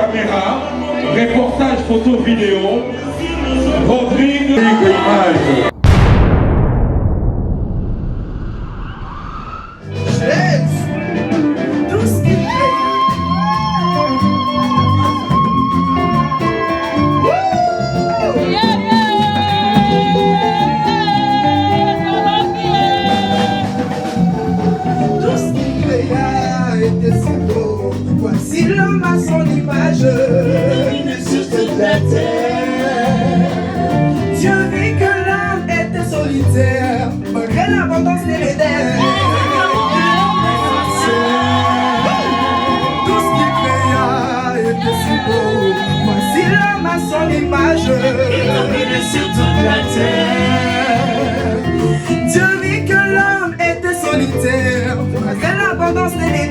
caméra, reportage photo vidéo, Rodrigue Image. Voici l'homme à son image, sur toute la terre. Dieu vit que l'homme était solitaire, malgré l'abondance des médailles. Tout ce qu'il créa était si beau. Voici l'homme à son image, sur toute la terre. Dieu vit que l'homme était solitaire, malgré l'abondance des médailles.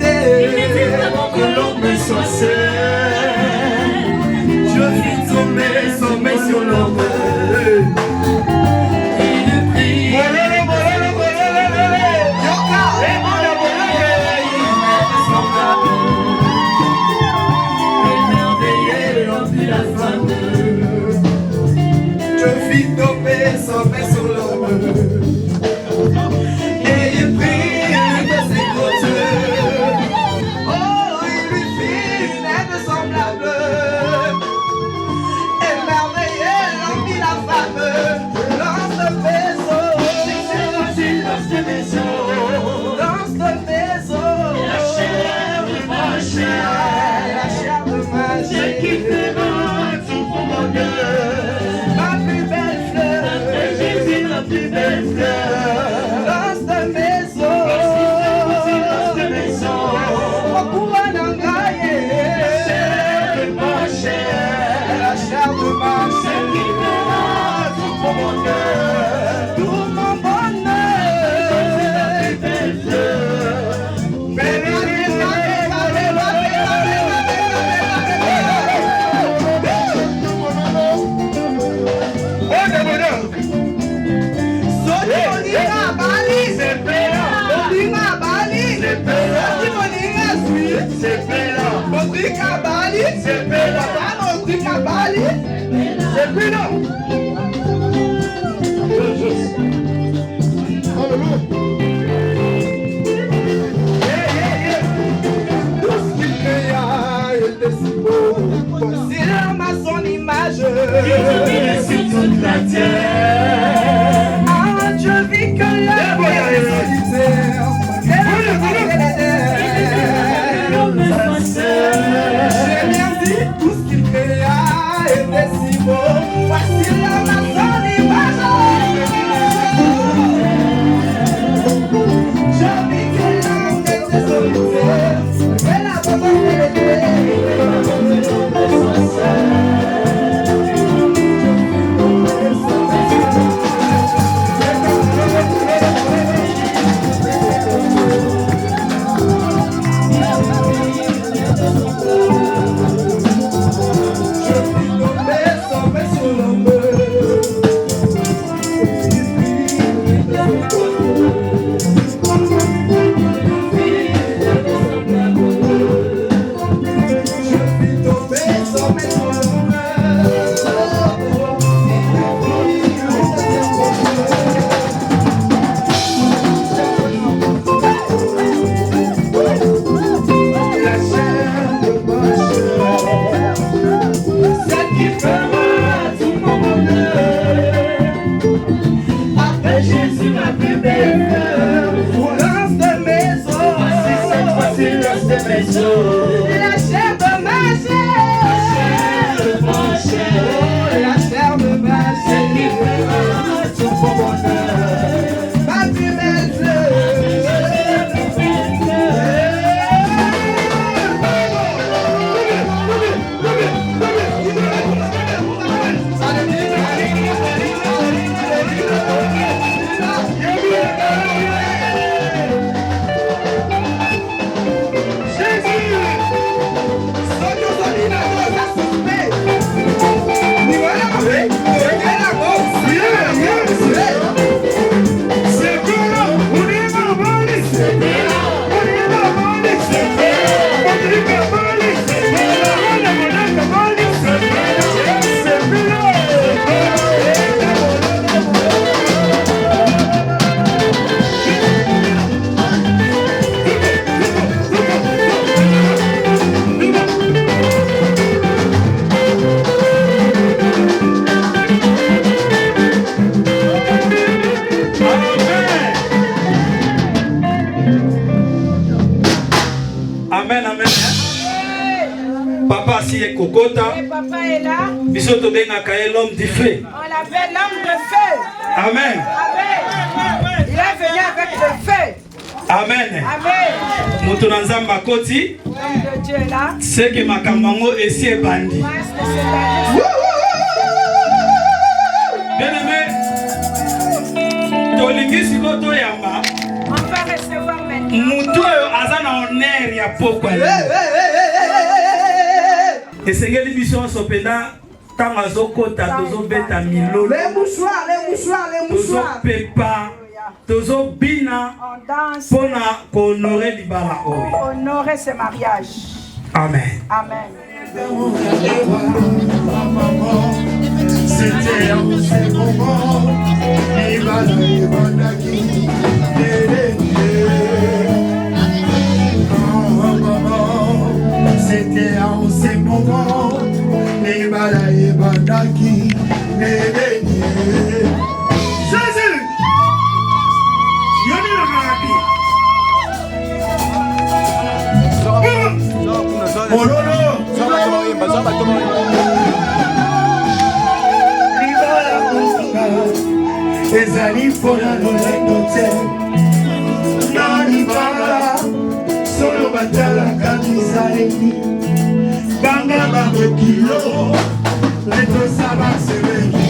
Que l'homme soit seul, Dieu fit sommet sur l'homme. Et il prie. Émerveillé l'homme et la femme. Dieu fit tomber sommet sur l'homme. Et il prie de ses côtés. Voici l'homme à son image, sur toute la terre. Ah, Dieu vit que l'homme est solitaire. J'ai bien dit, tout ce qu'il créa était si beau. Voici l'homme à son image. Dieu vit que l'homme était solitaire. Mais la bonne mwasi ye kokota. Et papa est là. Biso tobengaka ye l'homme du feu. On l'appelle l'homme de feu. Amen. Amen. Il est venu avec le feu. Amen. Amen. Moto na nzamba koti. L'homme de Dieu est là. C'est que makambango esi ebandi. Bien aimé. Tolingi sikoto yamba. On va recevoir maintenant. Mutu aza na honneur ya pokwa. Esengeli biso sopenda tanga zokota tozobeta milolo. Les mouchoirs, les mouchoirs, les mouchoirs. Tozopepa, tozobina On danse. pona honorer libala oyo. Honorer ce mariage. Amen. Amen. C'était un seul moment. C'était en ces moments, les balaye bandaki, les beignets. Jésus, yoni la maladie. Ezali pona lolendo te na libala solo batalaka Israeli banga bakokilo letosa basebeki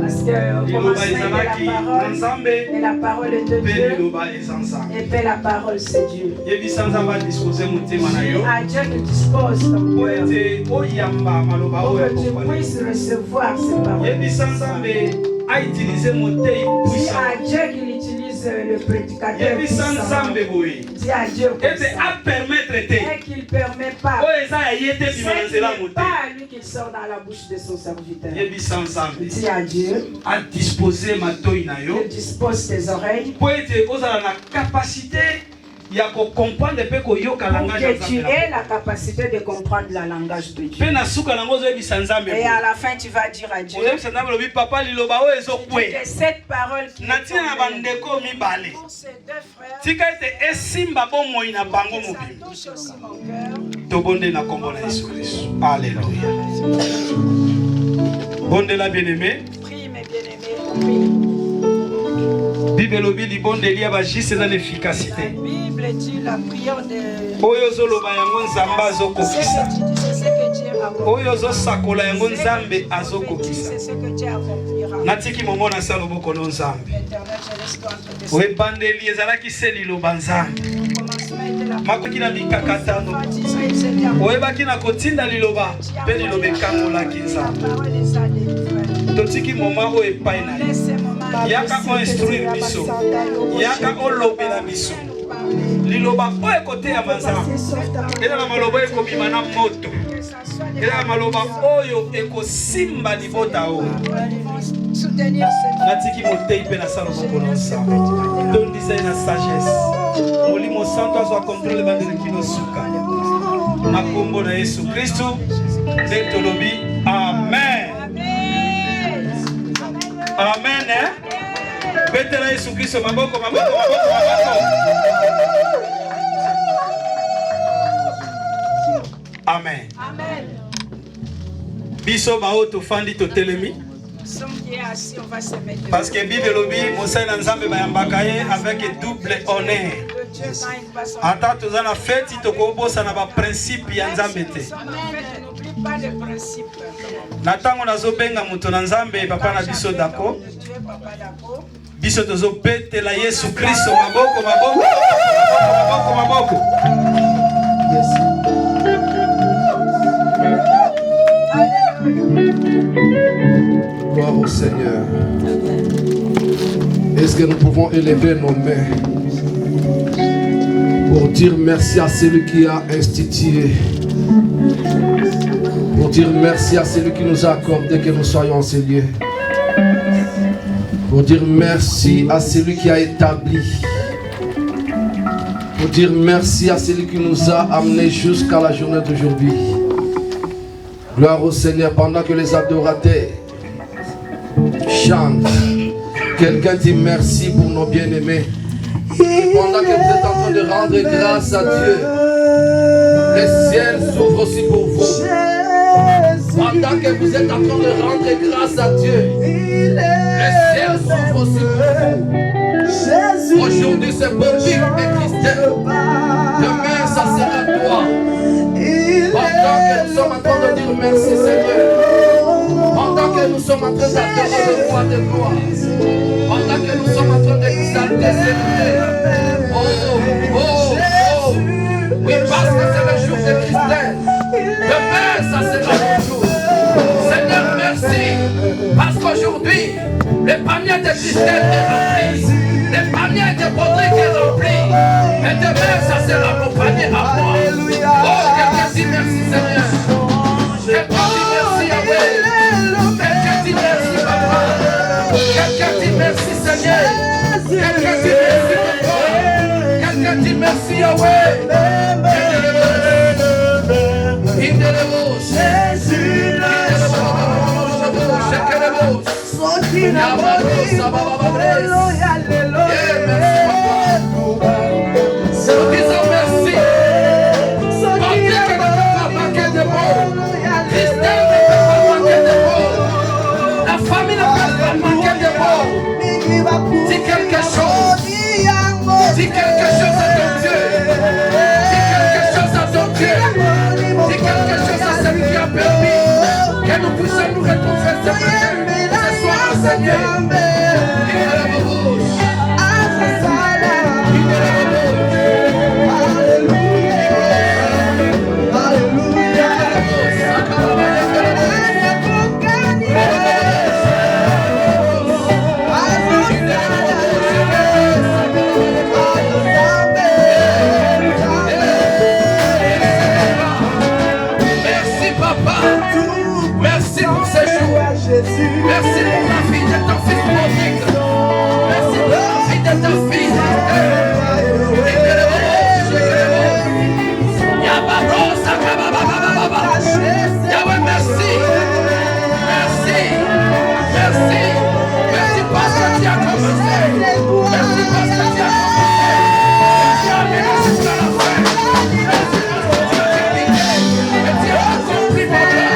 Parce que au commencement de la parole est de Dieu. Et puis la parole c'est Dieu. À Dieu qui dispose ton cœur pour que tu puisses recevoir ces paroles. À Dieu qu'il utilise le prédicateur puissant. Dis à Dieu et qu'il ne permet pas. Ce n'est pas à lui qu'il sort dans la bouche de son serviteur. Dis à Dieu qu'il dispose tes oreilles pour que tu aies la capacité de comprendre le langage de Dieu. Et à la fin, tu vas dire à Dieu que cette parole qui est pour ces deux frères, ça touche aussi mon cœur. Alléluia. Bonde la bien-aimée. Prie mes bien-aimés, prie. Bible lobi libonde lia ba juste dans l'efficacité. La Bible dit la prière de Oyo zoloba yango nzamba azokokisa. c'est ce que Dieu a accompli. Oyo zosakola yango nzambe azokokisa. C'est ce que Dieu accomplira. Natiki momo na sala boko no nzambe. L'Éternel, je reste entre tes mains. Oyebandeli ezalaki se liloba nzambe. Makoki na mikakatano. Oyebaki na kotinda liloba mpe liloba ekangolaki nzambe. Totiki moma oyo epai na ye. Yaka instruire biso. Yaka olobela biso. Liloba oyo ekoteya manzambe. Ela na maloba ekobima na moto. Ela na maloba oyo ekosimba libota oyo. Natiki motei mpe na sala moko na nzambe. Tondisa ye na sagesse. Molimo santo azwa kontrole bandeli kino suka. Na kombo na Yesu Kristo nde tolobi amen. Amen. Betela Yesu Kristo maboko. Amen. Amen. Biso bao tofandi totelemi. Parce que Bible lobi Mosai na Nzambe bayambaka ye avec double honneur. Ata toza na fête tokobosa na ba principe ya Nzambe te. Na tango nazobenga muto na Nzambe papa na biso dako. Biso tozo betela Yesu Kristo maboko. Yes. Gloire au Seigneur. Est-ce que nous pouvons élever nos mains pour dire merci à celui qui a institué, pour dire merci à celui qui nous a accordé que nous soyons en ces lieux, pour dire merci à celui qui a établi, pour dire merci à celui qui nous a amenés jusqu'à la journée d'aujourd'hui. Gloire au Seigneur. Pendant que les adorateurs chantent, quelqu'un dit merci pour nos bien-aimés. Et pendant que vous êtes en train de rendre grâce à Dieu, le ciel s'ouvre aussi pour vous. Pendant que vous êtes en train de rendre grâce à Dieu, le ciel s'ouvre aussi pour vous. Aujourd'hui c'est pour Vic et Christelle. Demain ça sera toi. Pendant que nous sommes en train de dire merci Seigneur, pendant que nous sommes en train d'adorer le roi de gloire, pendant que nous sommes en train d'exalter Seigneur, oui, parce que c'est le jour de Christelle, demain ça sera le jour. Seigneur, merci, parce qu'aujourd'hui le panier de Christelle est rempli, le panier de Rodrigue est rempli, et demain ça sera mon panier à moi. Quelqu'un dit merci Seigneur. Quelqu'un dit merci Yahweh. Quelqu'un dit merci Papa. Quelqu'un dit merci Seigneur. Quelqu'un dit merci Papa. Quelqu'un dit merci Yahweh. Dis quelque chose. Dis quelque chose à ton Dieu. Dis quelque chose à ton Dieu. Dis quelque chose à celui qui a permis que nous puissions nous retrouver. ce matin, ce soir, Seigneur. Merci pour ces jours. Merci pour la vie de ton fils prodigue. Merci pour la vie de ton fils. Yahweh, merci. Merci. Merci. Merci parce que tu as commencé. Merci parce que tu as commencé. Tu as amené jusqu'à la fin. Merci parce que tu as terminé. Et tu as accompli, papa.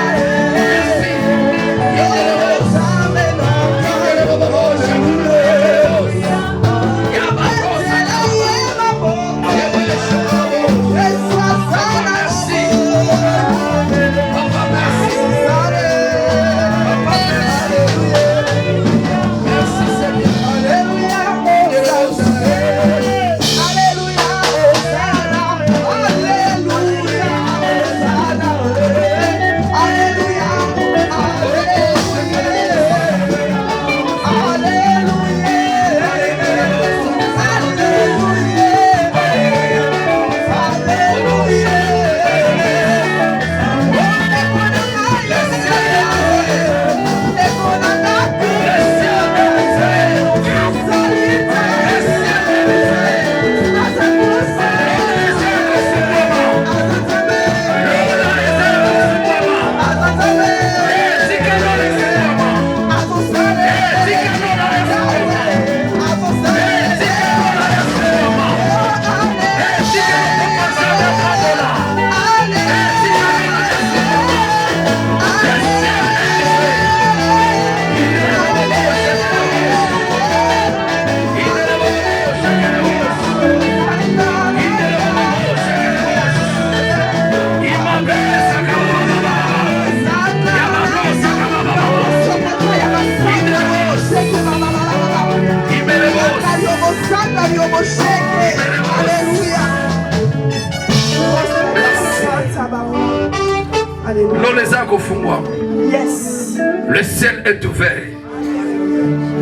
Yes. Le ciel est ouvert.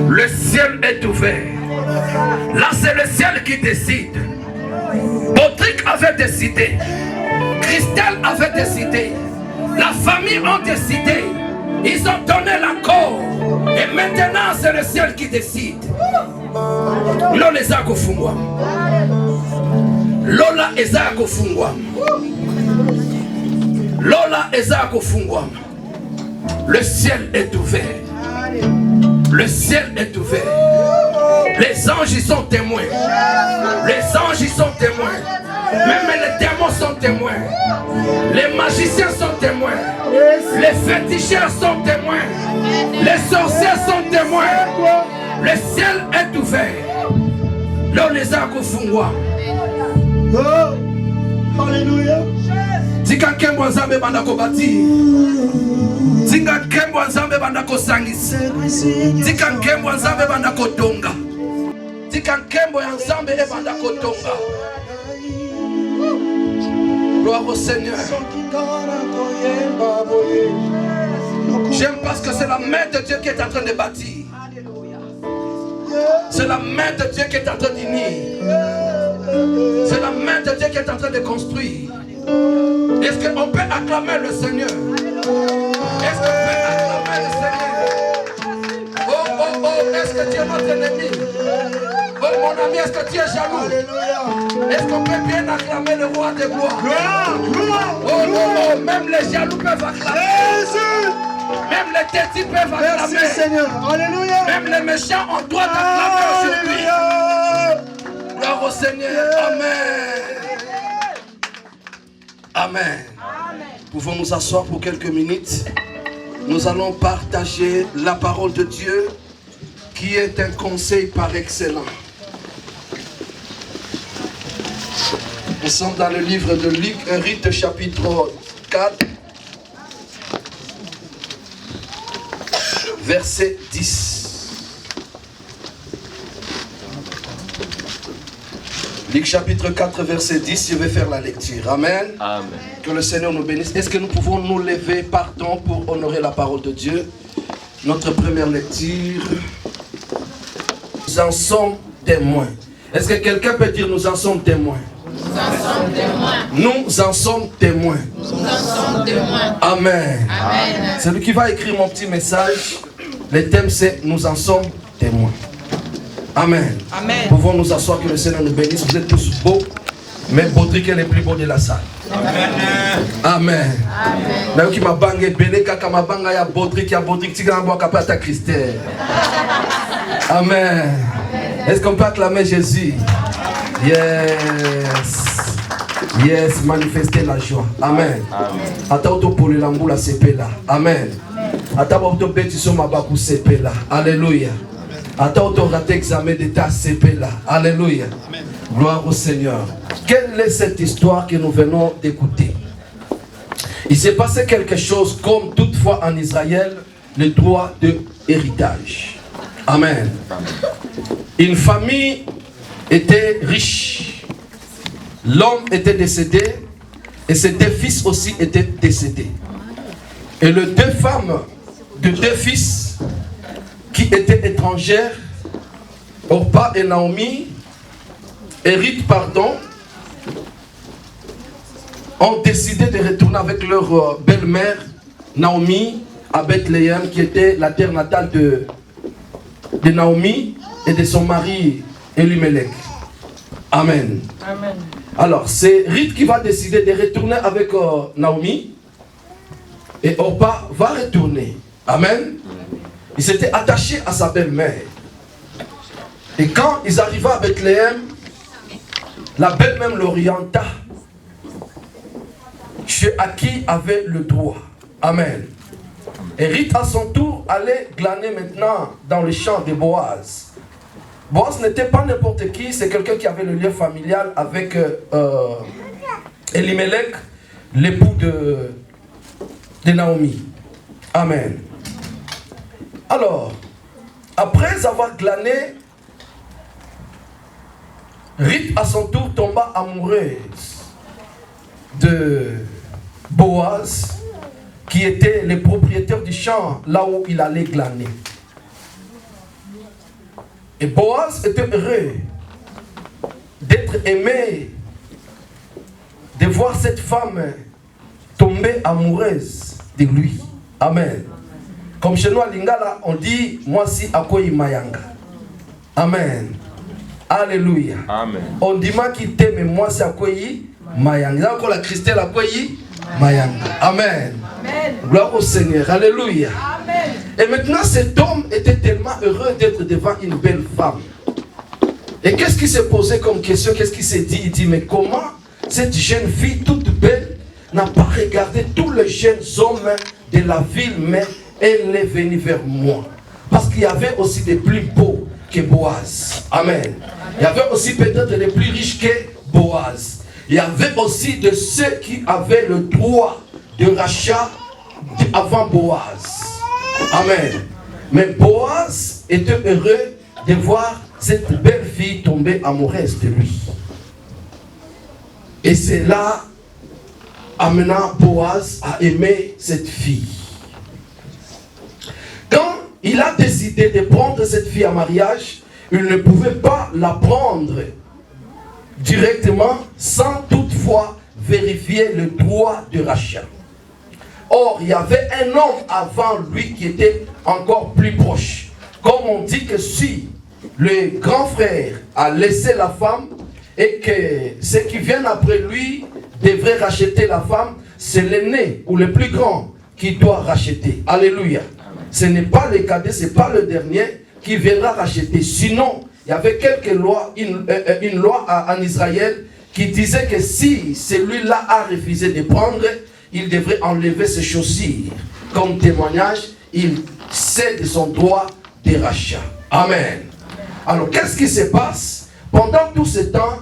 Le ciel est ouvert. Là, c'est le ciel qui décide. Patrick avait décidé. Christelle avait décidé. La famille a décidé. Ils ont donné l'accord. Et maintenant, c'est le ciel qui décide. Lola eza kufungwa. Lola eza kufungwa. Lola eza kufungwa. Le ciel est ouvert. Le ciel est ouvert. Les anges y sont témoins. Les anges y sont témoins. Même les démons sont témoins. Les magiciens sont témoins. Les féticheurs sont témoins. Les sorciers sont témoins. Le ciel est ouvert. Lola eza kufungwa. Alléluia. Tika nkembo nzambe banda kobati. Tika nkembo nzambe banda kosangisa. Tika nkembo nzambe banda kotonga. Tika nkembo ya nzambe e banda kotonga. Gloire au Seigneur. J'aime parce que c'est la main de Dieu qui est en train de bâtir. C'est la main de Dieu qui est en train d'unir. C'est la main de Dieu qui est en train de construire. Est-ce qu'on peut acclamer le Seigneur? Est-ce qu'on peut acclamer le Seigneur? Oh, oh, oh, est-ce que tu es notre ennemi? Oh, mon ami, est-ce que tu es jaloux? Est-ce qu'on peut bien acclamer le roi des gloires? Oh, oh, oh, même les jaloux peuvent acclamer. Même les têtis peuvent acclamer. Merci Seigneur. Alléluia. Même les méchants ont droit d'acclamer aujourd'hui. Gloire au Seigneur. Amen. Amen. Pouvons nous asseoir pour quelques minutes. Nous allons partager la parole de Dieu qui est un conseil par excellence. Nous sommes dans le livre de Luc, Rite chapitre 4. verset 10. Luc chapitre 4, verset 10, je vais faire la lecture. Amen. Amen. Que le Seigneur nous bénisse. Est-ce que nous pouvons nous lever, partons pour honorer la parole de Dieu? Notre première lecture. Nous en sommes témoins. Est-ce que quelqu'un peut dire nous en sommes témoins? Nous en sommes témoins. Nous en sommes témoins. Nous en sommes témoins. Amen. Amen. Celui qui va écrire mon petit message, le thème c'est nous en sommes témoins. Amen. Amen. Pouvons nous asseoir, que le Seigneur nous bénisse. Vous êtes tous beaux, mais Baudric est le plus beau de la salle. Amen. Amen. Amen. Qui m'a bangé, belé kaka m'a bangé ya Baudric, tika na bois kapé ta Christelle. Amen. Est-ce qu'on peut acclamer Jésus? Yes. Yes, manifester la joie. Amen. Ata auto pour l'amboula c'est là. Amen. Ata auto bétiso mabaku c'est là. Alléluia. Ata auto raté examen d'état c'est là. Alléluia. Gloire au Seigneur. Quelle est cette histoire que nous venons d'écouter? Il s'est passé quelque chose comme toutefois en Israël, le droit de héritage. Amen. Une famille était riche. L'homme était décédé et ses deux fils aussi étaient décédés. Et les deux femmes de deux fils qui étaient étrangères, Orpa et Naomi, ont décidé de retourner avec leur belle-mère Naomi à Bethléem, qui était la terre natale de Naomi et de son mari Elimelech. Amen. Amen. Alors, c'est Ruth qui va décider de retourner avec Naomi, et Orpa va retourner. Amen. Il s'était attaché à sa belle-mère. Et quand ils arrivaient à Bethléem, la belle-mère l'orienta chez à qui avait le droit. Amen. Et Ruth à son tour allait glaner maintenant dans le champ de Boaz. Boaz n'était pas n'importe qui, c'est quelqu'un qui avait le lien familial avec Elimelech, l'époux de Naomi. Amen. Alors, après avoir glané, Ruth à son tour tomba amoureuse de Boaz, qui était le propriétaire du champ là où il allait glaner. Et Boaz était heureux d'être aimé, de voir cette femme tomber amoureuse de lui. Amen. Comme chez nous à Lingala, on dit moi si akoyi mayanga. Amen. Alléluia. Amen. On dit moi qui t'aime, moi si akoyi mayanga. Encore la Christelle akoyi mayanga. Amen. Amen. Gloire au Seigneur. Alléluia. Amen. Et maintenant cet homme était tellement heureux d'être devant une belle femme. Et qu'est-ce qui s'est posé comme question? Qu'est-ce qu'il s'est dit? Il dit, mais comment cette jeune fille toute belle n'a pas regardé tous les jeunes hommes de la ville, mais elle est venue vers moi? Parce qu'il y avait aussi des plus beaux que Boaz. Amen. Il y avait aussi peut-être les plus riches que Boaz. Il y avait aussi de ceux qui avaient le droit de rachat avant Boaz. Amen. Mais Boaz était heureux de voir cette belle fille tomber amoureuse de lui. Et c'est là, amenant Boaz à aimer cette fille. Quand il a décidé de prendre cette fille en mariage, il ne pouvait pas la prendre directement sans toutefois vérifier le droit de rachat. Or, il y avait un homme avant lui qui était encore plus proche. Comme on dit que si le grand frère a laissé la femme et que ceux qui viennent après lui devraient racheter la femme, c'est l'aîné ou le plus grand qui doit racheter. Alléluia. Ce n'est pas le cadet, ce n'est pas le dernier qui viendra racheter. Sinon, il y avait quelques lois, une loi en Israël qui disait que si celui-là a refusé de prendre, il devrait enlever ses chaussures. Comme témoignage, il cède son droit de rachat. Amen. Alors, qu'est-ce qui se passe? Pendant tout ce temps,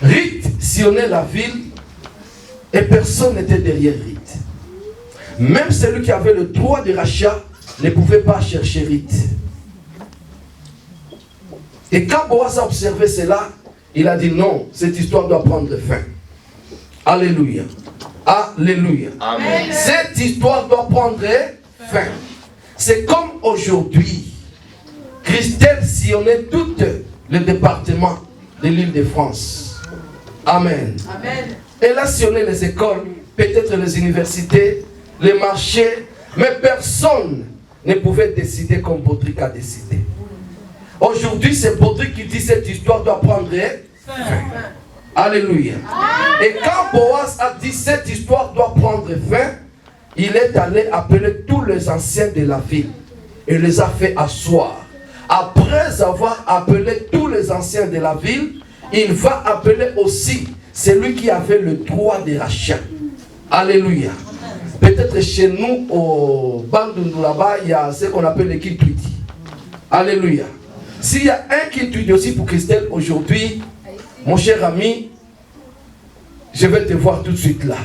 Ruth sillonnait la ville et personne n'était derrière Ruth. Même celui qui avait le droit de rachat ne pouvait pas chercher Ruth. Et quand Boaz a observé cela, il a dit non, cette histoire doit prendre fin. Alléluia. Alléluia. Amen. Cette histoire doit prendre fin. C'est comme aujourd'hui. Christelle sillonnait tout le département de l'île de France. Amen. Amen. Elle a sillonné les écoles, peut-être les universités, les marchés, mais personne ne pouvait décider comme Baudric a décidé. Aujourd'hui, c'est Baudric qui dit cette histoire doit prendre fin. Alléluia. Et quand Boaz a dit cette histoire doit prendre fin, il est allé appeler tous les anciens de la ville et les a fait asseoir. Après avoir appelé tous les anciens de la ville, il va appeler aussi celui qui avait le droit de rachat. Alléluia. Peut-être chez nous, au Bandundu là-bas, il y a ce qu'on appelle le Kintuidi. Alléluia. S'il y a un Kintuidi aussi pour Christelle aujourd'hui, mon cher ami, je vais te voir tout de suite là.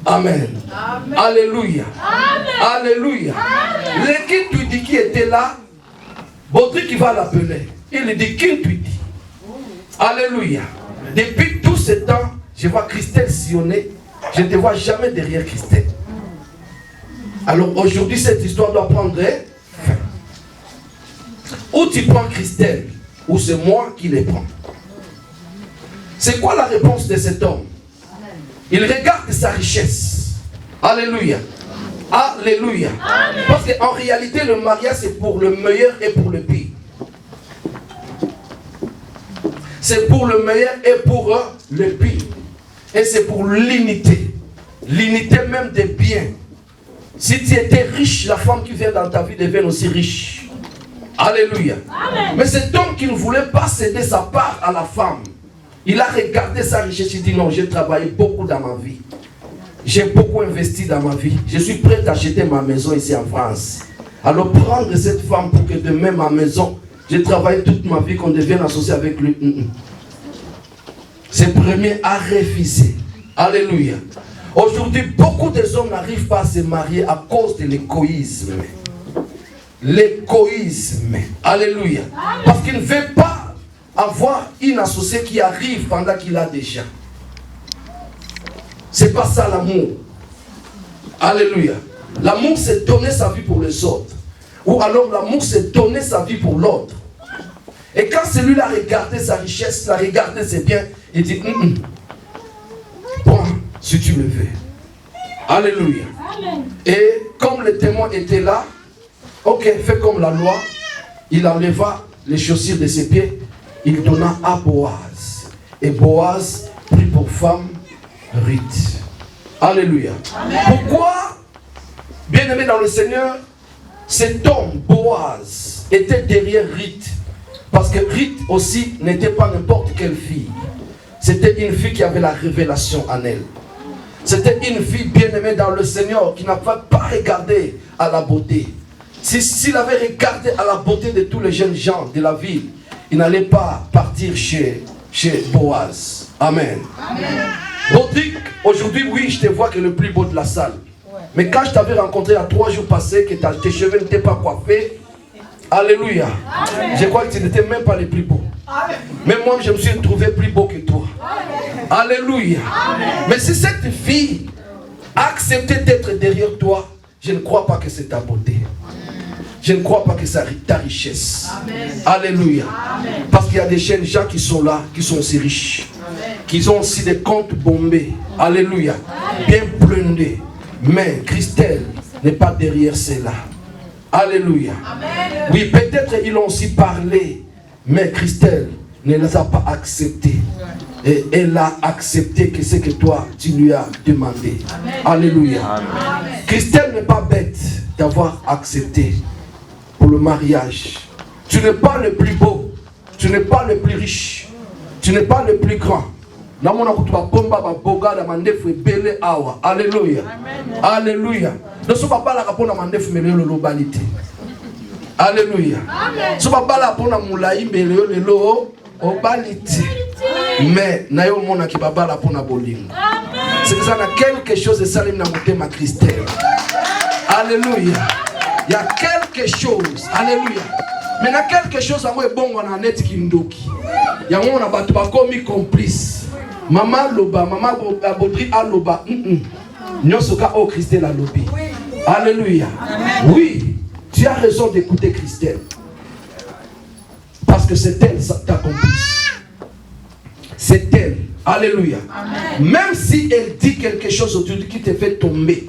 Amen. Amen. Alléluia. Amen. Alléluia. Le Kintuidi qui était là, Baudric qui va l'appeler. Il lui dit Kintuidi. Alléluia. Depuis tout ce temps, je vois Christelle sillonner. Je ne te vois jamais derrière Christelle. Alors aujourd'hui, cette histoire doit prendre fin. Ou tu prends Christelle, ou c'est moi qui les prends. C'est quoi la réponse de cet homme? Il regarde sa richesse. Alléluia. Alléluia. Amen. Parce qu'en réalité, le mariage, c'est pour le meilleur et pour le pire. C'est pour le meilleur et pour le pire. Et c'est pour l'unité. L'unité même des biens. Si tu étais riche, la femme qui vient dans ta vie devient aussi riche. Alléluia. Amen. Mais cet homme qui ne voulait pas céder sa part à la femme, il a regardé sa richesse, il dit non, j'ai travaillé beaucoup dans ma vie. J'ai beaucoup investi dans ma vie. Je suis prêt à acheter ma maison ici en France. Alors prendre cette femme pour que demain ma maison, j'ai travaillé toute ma vie, qu'on devienne associé avec lui. Ce premier a refusé. Alléluia. Aujourd'hui, beaucoup de hommes n'arrivent pas à se marier à cause de l'égoïsme. L'égoïsme. Alléluia. Parce qu'il ne veut pas avoir une associée qui arrive pendant qu'il a déjà. C'est pas ça l'amour. Alléluia. L'amour, c'est donner sa vie pour les autres. Ou alors l'amour, c'est donner sa vie pour l'autre. Et quand celui-là a regardé sa richesse, a regardé ses biens, il dit, prends si tu le veux. Alléluia. Amen. Et comme le témoin était là, ok, fait comme la loi, il enleva les chaussures de ses pieds, il donna à Boaz. Et Boaz prit pour femme Ruth. Alléluia. Amen. Pourquoi, bien-aimé dans le Seigneur, cet homme, Boaz, était derrière Ruth? Parce que Ruth aussi n'était pas n'importe quelle fille. C'était une fille qui avait la révélation en elle. C'était une fille bien-aimée dans le Seigneur qui n'a pas regardé à la beauté. S'il avait regardé à la beauté de tous les jeunes gens de la ville, il n'allait pas partir chez Boaz. Amen. Amen. Baudric, aujourd'hui, oui, je te vois que le plus beau de la salle. Ouais. Mais quand je t'avais rencontré il y a 3 jours passés, que tes cheveux n'étaient pas coiffés, alléluia. Amen. Je crois que tu n'étais même pas le plus beau. Amen. Mais moi, je me suis trouvé plus beau que toi. Amen. Alléluia. Amen. Mais si cette fille a accepté d'être derrière toi, je ne crois pas que c'est ta beauté. Je ne crois pas que c'est ta richesse. Amen. Alléluia. Amen. Parce qu'il y a des jeunes gens qui sont là, qui sont aussi riches. Amen. Qui ont aussi des comptes bombés. Alléluia. Amen. Bien blindés. Mais Christelle n'est pas derrière cela. Alléluia. Amen. Oui, peut-être ils ont aussi parlé. Mais Christelle ne les a pas acceptés. Et elle a accepté que ce que toi, tu lui as demandé. Amen. Alléluia. Amen. Christelle n'est pas bête d'avoir accepté pour le mariage. Tu n'es pas le plus beau. Tu n'es pas le plus riche. Tu n'es pas le plus grand. Alléluia. Alléluia. Alléluia. Mais c'est ça, quelque chose de salim na motema Christelle. Alléluia. Il y a quelque chose. Alléluia. Maintenant, quelque chose à moi est bon, on a net qui ndoki. Il y a un battu comme complice. Maman Loba, maman Baudry a Loba. Nous sommes au Christelle à Lobi. Alléluia. Oui, tu as raison d'écouter Christelle. Parce que c'est elle ta complice. C'est elle. Alléluia. Amen. Même si elle dit quelque chose aujourd'hui qui te fait tomber.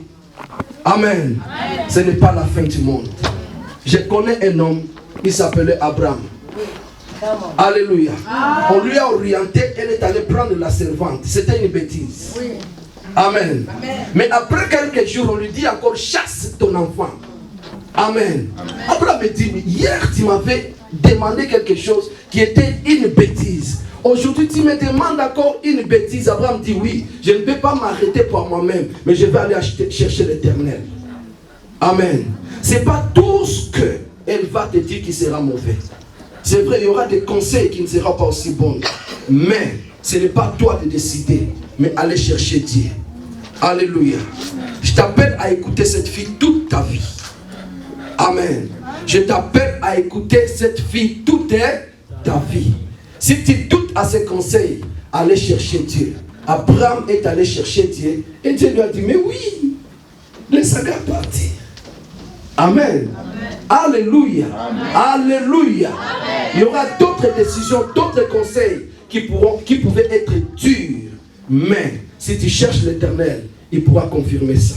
Amen. Amen. Ce n'est pas la fin du monde. Je connais un homme, il s'appelait Abraham. Alléluia. On lui a orienté, elle est allée prendre la servante. C'était une bêtise. Oui. Amen. Amen. Mais après quelques jours, on lui dit encore, chasse ton enfant. Amen. Amen. Abraham me dit, hier tu m'avais demandé quelque chose qui était une bêtise. Aujourd'hui tu me demandes encore une bêtise. Abraham dit oui, je ne vais pas m'arrêter pour moi-même, mais je vais aller chercher l'Éternel. Amen. Ce n'est pas tout ce qu'elle va te dire qui sera mauvais. C'est vrai, il y aura des conseils qui ne seront pas aussi bons. Mais ce n'est pas toi de décider, mais aller chercher Dieu. Alléluia. Je t'appelle à écouter cette fille toute ta vie. Amen. Je t'appelle à écouter cette fille toute ta vie. Si tu doutes à ses conseils, allez chercher Dieu. Abraham est allé chercher Dieu et Dieu lui a dit, mais oui, laisse la gars partir. Amen. Amen. Alléluia. Amen. Alléluia. Amen. Il y aura d'autres décisions, d'autres conseils qui pouvaient être durs. Mais si tu cherches l'Éternel, il pourra confirmer ça.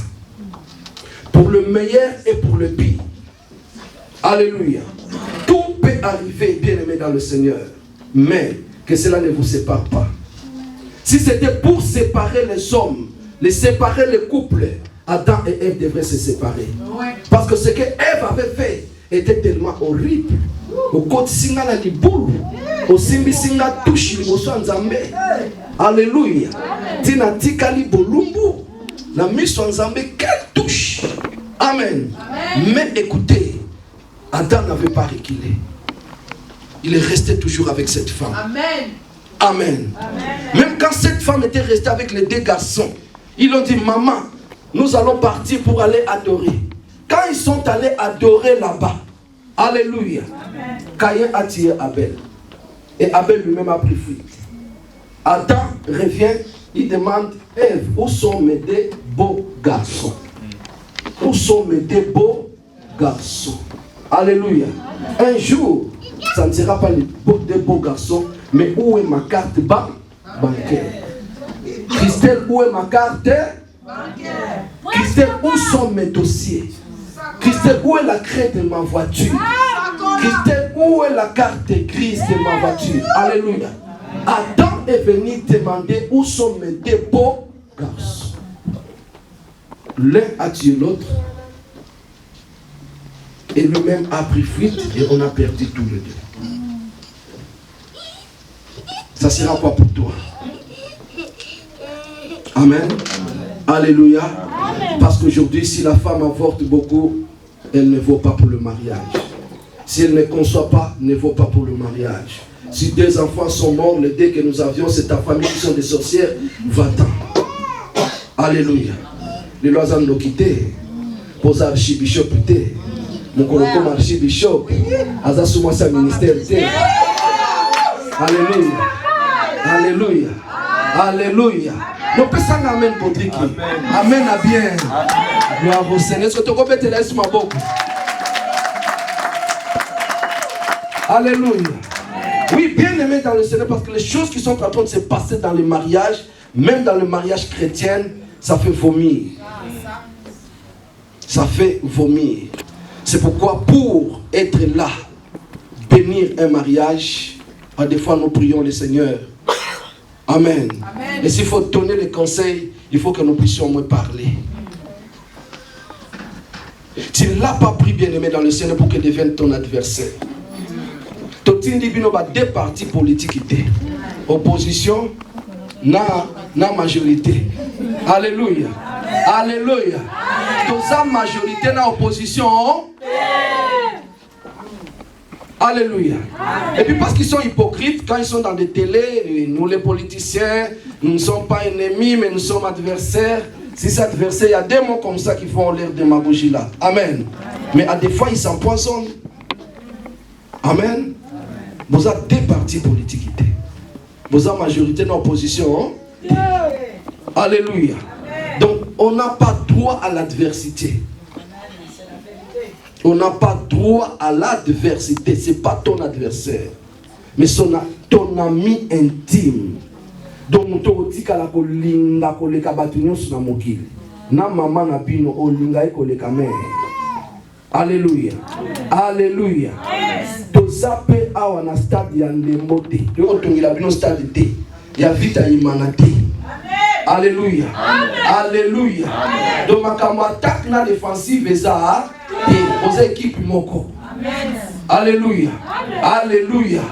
Pour le meilleur et pour le pire. Alléluia. Tout peut arriver, bien-aimé dans le Seigneur. Mais que cela ne vous sépare pas. Si c'était pour séparer les hommes, séparer les couples, Adam et Ève devraient se séparer. Parce que ce que Ève avait fait était tellement horrible. Au côté singa na libulu, au simbi singa touchi liboso nzambe. Alléluia. Tina tikali bolumbu, la mise en nzambe qu'elle touche. Amen. Mais écoutez, Adam n'avait pas reculé. Il est resté toujours avec cette femme. Amen. Amen. Amen. Même quand cette femme était restée avec les deux garçons, ils ont dit, maman, nous allons partir pour aller adorer. Quand ils sont allés adorer là-bas, alléluia, Caïn a tué Abel. Et Abel lui-même a pris fuite. Adam revient, il demande, Ève, où sont mes deux beaux garçons? Où sont mes deux beaux garçons? Alléluia. Un jour, ça ne sera pas des beaux garçons, mais où est ma carte bancaire? Christelle, où est ma carte bancaire? Christelle, où sont mes dossiers? Christelle, où est la craie de ma voiture? Christelle, où est la carte grise de ma voiture? Alléluia. Adam est venu demander où sont mes deux beaux garçons. L'un a tué l'autre. Et lui-même a pris fuite et on a perdu tous les deux. Ça sera quoi pour toi? Amen. Alléluia. Amen. Parce qu'aujourd'hui, si la femme avorte beaucoup, elle ne vaut pas pour le mariage. Si elle ne conçoit pas, elle ne vaut pas pour le mariage. Si deux enfants sont morts, les deux que nous avions, c'est ta famille qui sont des sorcières, va-t'en. Alléluia. Les lois en ont quitté. Pour archibishop, mon colocom archibishop, Azasuma sa ministère. Alléluia. Alléluia. Alléluia. Nous pouvons s'en amen pour dire amen à bien. Gloire au Seigneur. Est-ce que tu peux te laisser ma boque? Alléluia. Oui, bien aimé dans le Seigneur, parce que les choses qui sont en train de se passer dans le mariage, même dans le mariage chrétien, ça fait vomir. Ça fait vomir. C'est pourquoi pour être là, bénir un mariage, des fois nous prions le Seigneur. Amen. Amen. Et s'il faut donner les conseils, il faut que nous puissions au moins parler. Tu ne l'as pas pris, bien-aimé dans le Seigneur, pour qu'il devienne ton adversaire. Totindi bino ba deux partis politiques. Opposition, na majorité. Alléluia. Alléluia. Tous la majorité na opposition. Alléluia. Et puis parce qu'ils sont hypocrites, quand ils sont dans des télés, nous les politiciens, nous ne sommes pas ennemis, mais nous sommes adversaires. Si cet verset, il y a des mots comme ça qui font l'air de ma bougie là. Amen. Mais à des fois, ils s'empoisonnent. Amen. Vous avez deux partis politiques. Vous avez majorité dans l'opposition. Hein? Alléluia. Donc, on n'a pas droit à l'adversité. On n'a pas droit à l'adversité. Ce n'est pas ton adversaire. Mais ton ami intime. Donc, on dit que la kolinga koleka batunyo sur la mokili. Na maman na bino olinga koleka mère. Alléluia. Alléluia. Tozape awa na stade ya ndembo te. Yo tongila bino stade te. Ya vita imana te. Alléluia. Alléluia. Donc makambo attaque na défensive eza te. Vos équipes moko. Alléluia. Alléluia.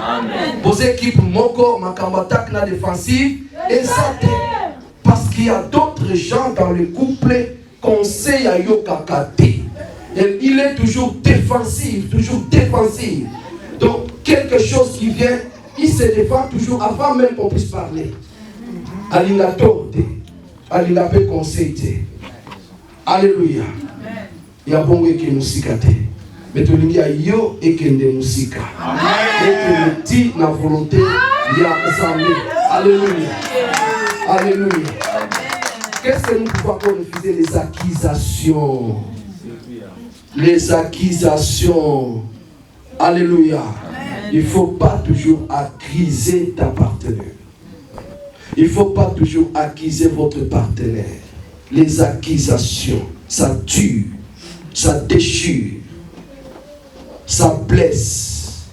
Vos équipes moko makambo attaque na défensive eza te. Parce qu'il y a d'autres gens dans le couple conseil à yo kakate. Il est toujours défensif, toujours défensif. Donc, quelque chose qui vient, il se défend toujours avant même qu'on puisse parler. Alinga torte, alinga pe conseil. Alléluia. Il y a bon qui nous sikate. Mais tout le monde a yo et qui nous sika. Et que le dit la volonté, il y a ensemble. Alléluia. Alléluia. Qu'est-ce que nous pouvons refuser? Les accusations. Les accusations. Alléluia. Amen. Il ne faut pas toujours accuser ta partenaire. Il ne faut pas toujours accuser votre partenaire. Les accusations, ça tue, ça déchire, ça blesse,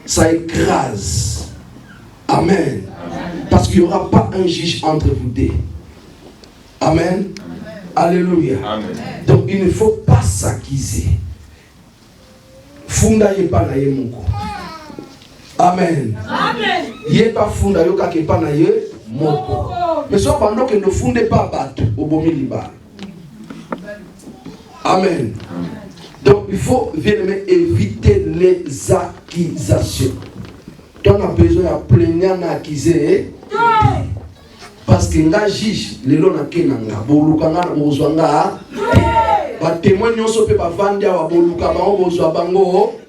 ça écrase. Amen. Parce qu'il n'y aura pas un juge entre vous deux. Amen. Alléluia. Amen. Donc il ne faut pas s'accuser. Funda yepa na ye moko. Amen. Amen. Yepa funda yoka kepa na ye moko. Mais soit pendant que ne funde pas battre au bomi liba. Amen. Donc il faut bien éviter les accusations. Tu as besoin de plaignant d'accuser. Parce que nga juge lelo na kenanga boluka nga bozwanga ba témoin nyonso pe ba vandi wa boluka ba bozwa bango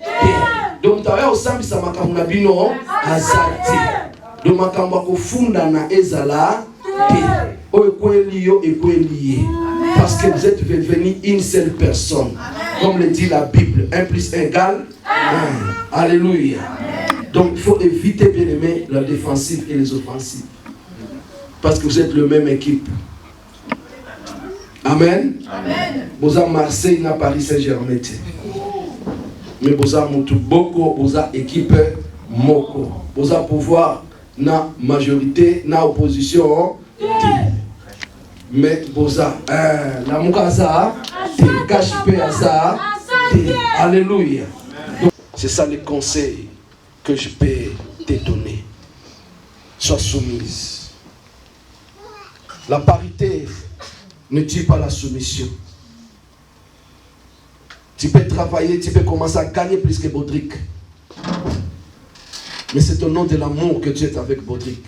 donc tawe osambisa makambo na bino azati donc makambo ko funda na ezala o ekweli yo ekweli parce que vous êtes devenus une seule personne comme le dit la Bible 1 plus 1 égale 1. Alléluia. Donc il faut éviter bien aimer la défensive et les offensives. Parce que vous êtes le même équipe. Amen. Amen. Vous avez Marseille, na Paris Saint-Germain. Mais vous avez beaucoup, vous avez équipe moko. Vous avez pouvoir na majorité, na opposition. Mais vous avez la mukaza, kashpe asa. Alléluia. C'est ça les conseils que je peux te donner. Sois soumise. La parité ne tue pas la soumission. Tu peux travailler, tu peux commencer à gagner plus que Baudric. Mais c'est au nom de l'amour que tu es avec Baudric.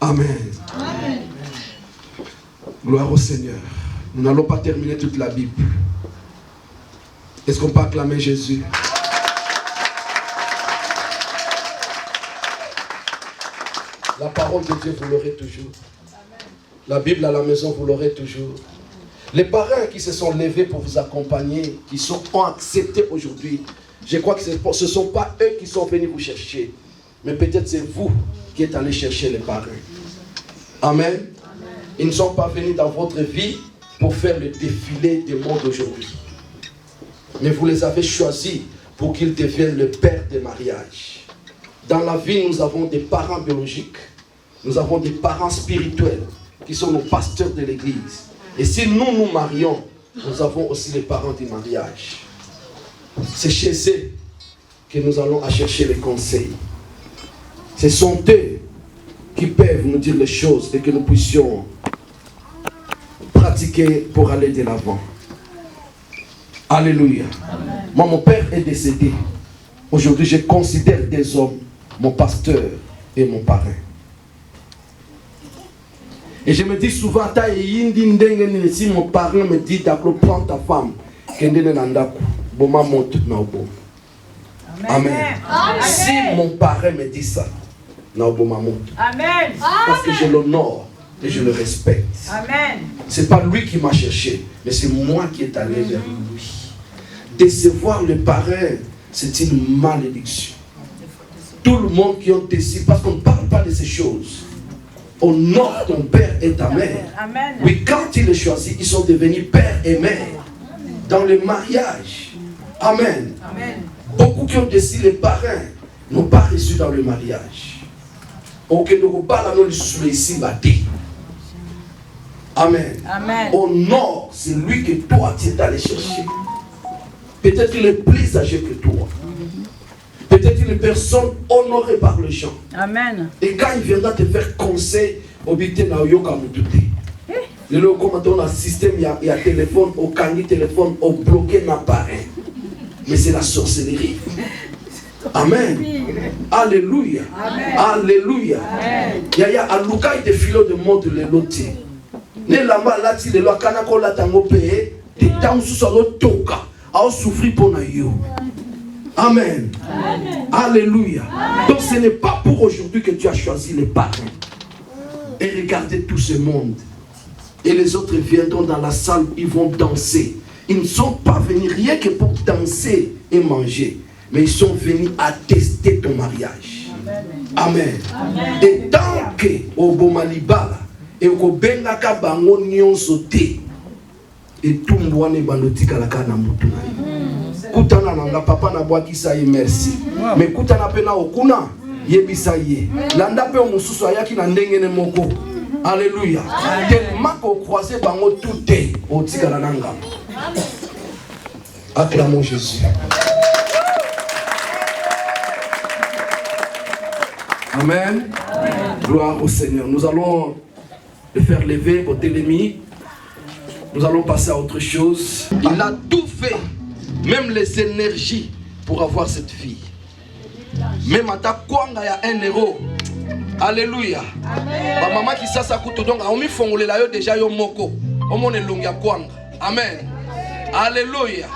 Amen. Amen. Gloire au Seigneur. Nous n'allons pas terminer toute la Bible. Est-ce qu'on peut acclamer Jésus? La parole de Dieu, vous l'aurez toujours. La Bible à la maison, vous l'aurez toujours. Les parrains qui se sont levés pour vous accompagner, qui ont accepté aujourd'hui, je crois que ce ne sont pas eux qui sont venus vous chercher, mais peut-être c'est vous qui êtes allés chercher les parrains. Amen. Ils ne sont pas venus dans votre vie pour faire le défilé du monde aujourd'hui. Mais vous les avez choisis pour qu'ils deviennent le père des mariages. Dans la vie, nous avons des parents biologiques, nous avons des parents spirituels qui sont nos pasteurs de l'église. Et si nous nous marions, nous avons aussi les parents du mariage. C'est chez eux que nous allons chercher les conseils. Ce sont eux qui peuvent nous dire les choses et que nous puissions pratiquer pour aller de l'avant. Alléluia. Amen. Moi, mon père est décédé. Aujourd'hui, je considère des hommes mon pasteur et mon parrain. Et je me dis souvent, si mon parent me dit, d'accord, prends ta femme, Amen. Si mon parent me dit ça, Amen. parce que je l'honore et je le respecte. Amen. C'est pas lui qui m'a cherché, mais c'est moi qui est allé vers lui. Décevoir le parrain, c'est une malédiction. Tout le monde qui ont décidé, parce qu'on ne parle pas de ces choses. Honore ton père et ta mère. Amen. Oui, quand il est choisi, ils sont devenus père et mère. Dans le mariage. Amen. Amen. Beaucoup qui ont décidé les parrains n'ont pas reçu dans le mariage. Amen. Amen. Honore, c'est lui que toi tu es allé chercher. Peut-être qu'il est plus âgé que toi. Peut-être une personne honorée par les gens. Amen. Et quand il viendra te faire conseil, obité na yoka mututi. Le lo comme dans un système il y a téléphone, au cangi téléphone, au bloqué n'appareil. Mais c'est la sorcellerie. Amen. Alléluia. Alléluia. Yaya alukai de filo de monde le loti. Ne lamba lati de lo kanako latango pe te tansu so toka. A souffrir pour yo. Amen. Amen. Alléluia. Amen. Donc ce n'est pas pour aujourd'hui que tu as choisi les parrains. Et regardez tout ce monde. Et les autres viendront dans la salle, ils vont danser. Ils ne sont pas venus rien que pour danser et manger. Mais ils sont venus attester ton mariage. Amen. Amen. Et tant que au Bomalibala et au Bengaka Bango Nyon Soté et tout le monde est banotika la kana mutuna. Kutana na papa na boaki sa ye merci. Mais kutana pena okuna yebisa ye. Landa pe omususu ayaki na ndengene moko. Alléluia. Tellement qu'on croisait bango tout est au tika na nga. Acclamons Jésus. Amen. Gloire au Seigneur. Nous allons le faire lever votre ennemi. Nous allons passer à autre chose. Il a tout fait, même les énergies, pour avoir cette fille. Même à ta kwanga ya 1 euro. Alléluia. Ma maman qui ça coûte donc on mi fongole la yo déjà yo moko. On mon elongi ya kwanga. Amen. Alléluia.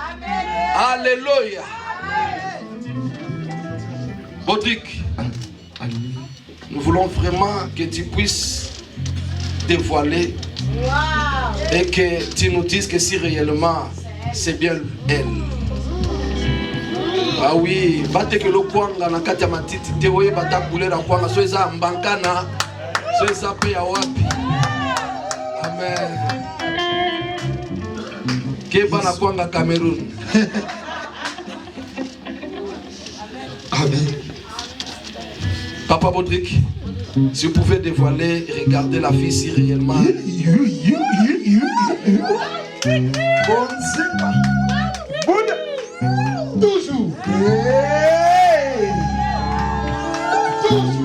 Alléluia. Bodrick, nous voulons vraiment que tu puisses dévoiler et que tu nous dises que si réellement c'est bien elle. Ah oui, batte que le kwanga na kati ya matiti te oye bata couler na kwanga so eza mbankana so eza pe ya wapi. Amen. Keba na kwanga Cameroun. Amen. Papa Bodrick, si vous pouvez dévoiler et regarder la fille si réellement. Toujours. Toujours.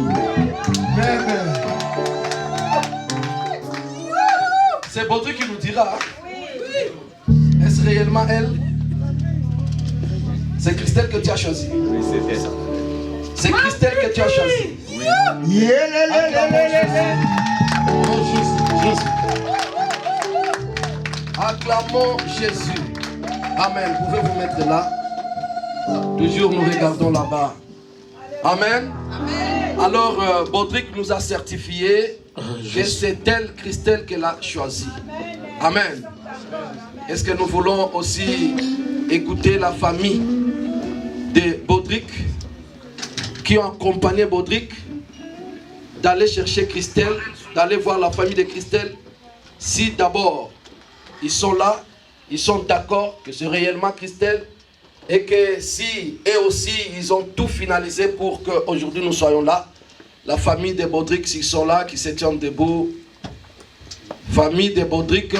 C'est Bodrick qui nous dira. Est-ce réellement elle? C'est Christelle que tu as choisi. Oui, c'était ça. C'est Christelle que tu as choisi. Oui. Acclamons Jésus. Amen. Vous pouvez vous mettre là. Toujours nous regardons là-bas. Amen. Amen. Alors, Bodrick nous a certifié que c'est elle, Christelle, qu'elle a choisi. Amen. Est-ce que nous voulons aussi écouter la famille de Bodrick qui ont accompagné Bodrick d'aller chercher Christelle, d'aller voir la famille de Christelle? Si d'abord ils sont là, ils sont d'accord que c'est réellement Christelle et que si eux aussi ils ont tout finalisé pour qu'aujourd'hui nous soyons là, la famille de Bodrick, s'ils sont là, qui se tiennent debout, famille de Bodrick.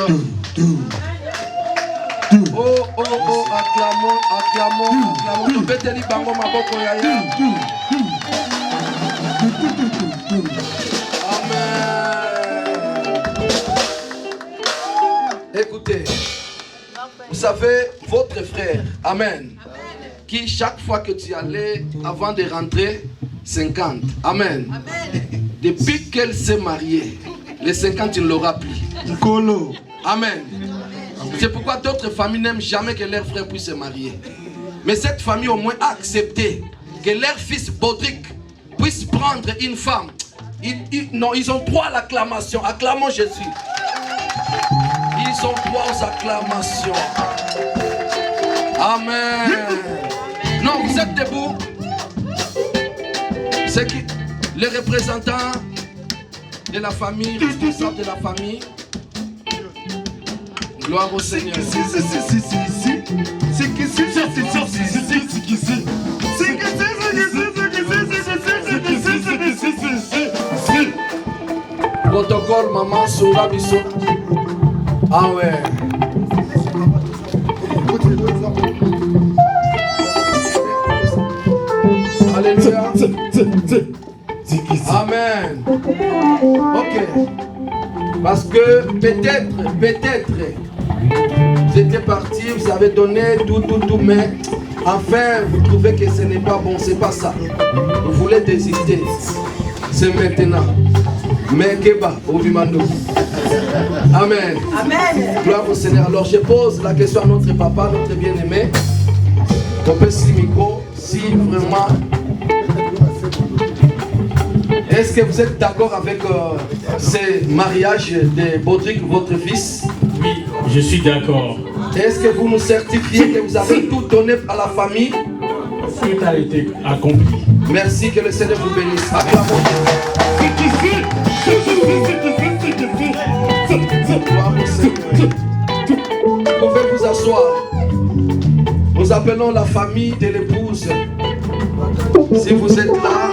Oh, oh, oh, acclamons, acclamons, acclamons. Beteli bango maboko ya ya. Amen. Écoutez, vous savez, votre frère, Amen, qui chaque fois que tu allais, avant de rentrer, 50. Amen. Depuis qu'elle s'est mariée, les 50, il l'aura pris. Amen. C'est pourquoi d'autres familles n'aiment jamais que leur frère puisse se marier. Mais cette famille au moins a accepté que leur fils Baudric puisse prendre une femme. Non, ils ont droit à l'acclamation. Acclamons Jésus. Ils ont droit aux acclamations. Amen. Non, vous êtes debout. C'est qui les représentants de la famille, responsables de la famille. Gloire au Seigneur. Protocole maman Soura Bisso. Ah ouais. Alléluia. Amen. Ok. Parce que peut-être, vous étiez parti, vous avez donné tout, mais enfin, vous trouvez que ce n'est pas bon, c'est pas ça. Vous voulez désister. C'est maintenant. Mais Keba, Ovimando. Amen. Amen. Gloire au Seigneur. Alors je pose la question à notre papa, notre bien-aimé. On peut si micro, si vraiment. Est-ce que vous êtes d'accord avec ce mariage de Baudric, votre fils? Oui, je suis d'accord. Est-ce que vous nous certifiez que vous avez tout donné à la famille? Tout a été accompli. Merci, que le Seigneur vous bénisse. Acclamons. Gloire au Seigneur. Vous pouvez vous asseoir. Nous appelons la famille de l'épouse. Si vous êtes là,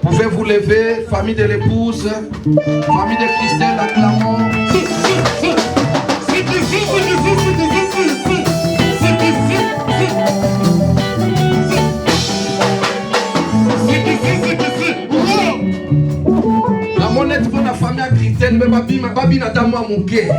vous pouvez vous lever. Famille de l'épouse, famille de Christelle, acclamons. La monnaie pour la famille à Christelle, mais babi n'a pas moi mon quai.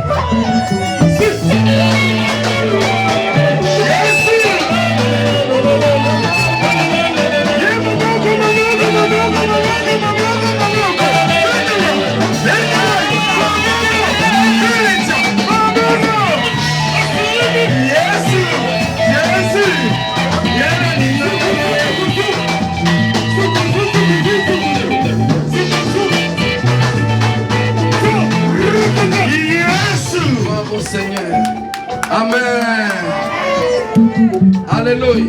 Seigneur. Amen. Alléluia.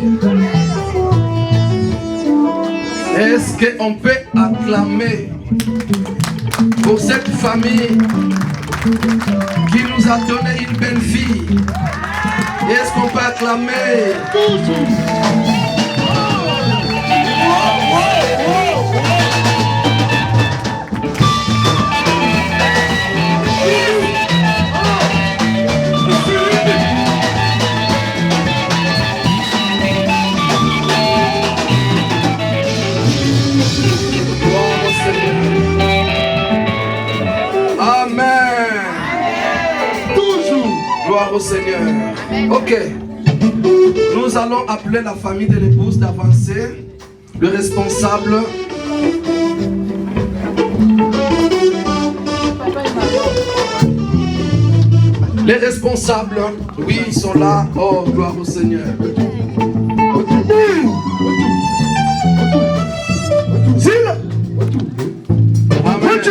Est-ce qu'on peut acclamer pour cette famille qui nous a donné une belle fille? Est-ce qu'on peut acclamer? Gloire au Seigneur. Ok. Nous allons appeler la famille de l'épouse d'avancer. Le responsable. Les responsables, oui, ils sont là. Oh, gloire au Seigneur. Amen.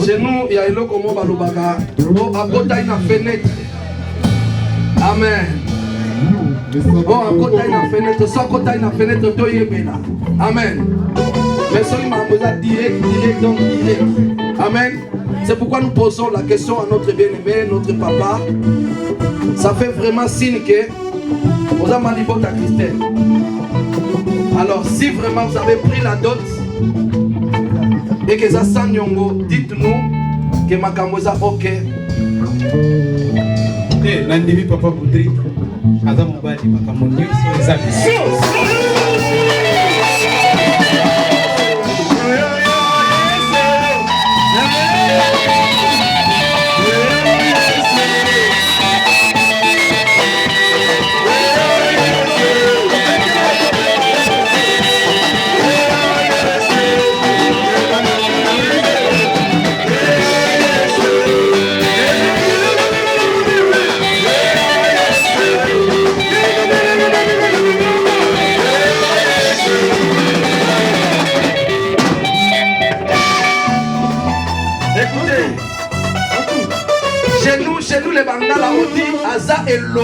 Chez nous, il y a un loco comme Balubaka. Oh, à côté de la fenêtre. Amen. Oh, à côté de la fenêtre. Soit à côté de la fenêtre, toi, il est là. Amen. Mais ça, il m'a posé direct, donc direct. Amen. C'est pourquoi nous posons la question à notre bien-aimé, notre papa. Ça fait vraiment signe que vous avez mal à Christelle. Alors, si vraiment vous avez pris la dot, et que ça sent Nyongo, dites-nous que ma camosa ok. L'année papa Baudric, Adam Mobali, ma camonio, c'est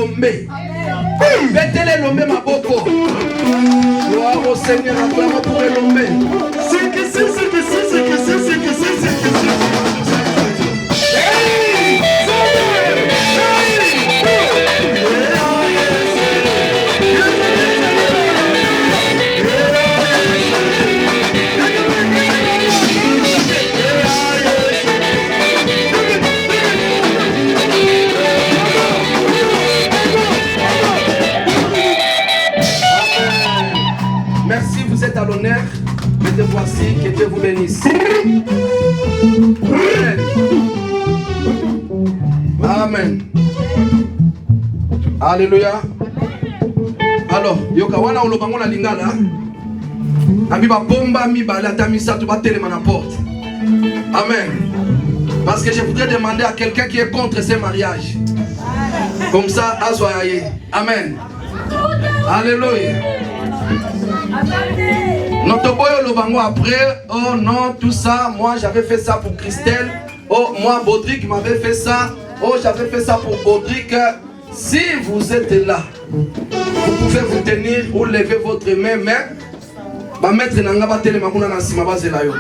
Lombe. Mettez-les Lombe ma boko. Gloire au Seigneur, acclamons pour les Lombe. C'est que c'est. Merci, vous êtes à l'honneur. Mettez-vous assis, que Dieu vous bénisse. Amen. Alléluia. Alors, yoka wana olobango na lingala. Ami ba bomba mi ba la tamisa tu ba télé na porte. Amen. Parce que je voudrais demander à quelqu'un qui est contre ces mariages. Comme ça, azoyaye. Amen. Alléluia. Notre boy Lobango après, oh non, tout ça, moi j'avais fait ça pour Christelle. Oh, moi Baudric m'avait fait ça. Oh, j'avais fait ça pour Baudric. Si vous êtes là, vous pouvez vous tenir ou lever votre main, mais ma maître n'a pas télé makuna na sima base la yo.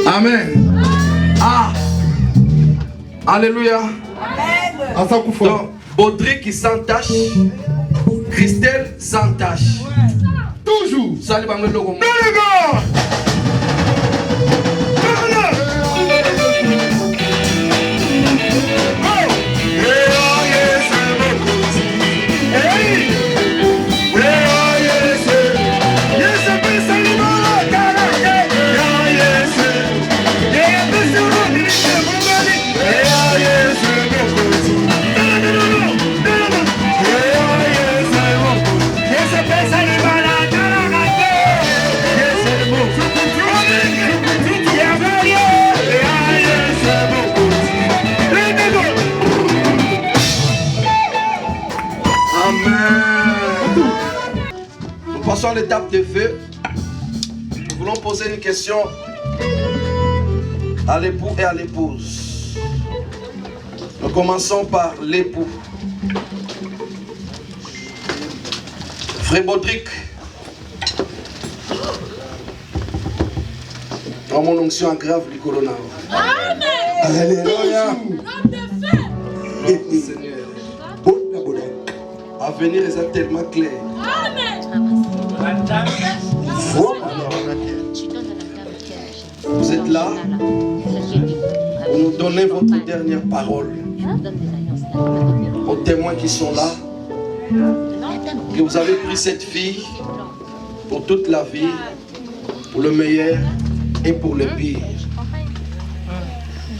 Amen. Ah. Alléluia. Donc, Baudric qui s'entache, Christelle s'entache. Toujours. Salut, Bangwe Logo. Passons à l'étape de feu. Nous voulons poser une question à l'époux et à l'épouse. Nous commençons par l'époux. Frère Baudric, dans mon onction grave du corona. Amen. Alléluia. Seigneur. L'avenir est tellement clair. Vous êtes là pour nous donner votre dernière parole aux témoins qui sont là, que vous avez pris cette fille pour toute la vie, pour le meilleur et pour le pire.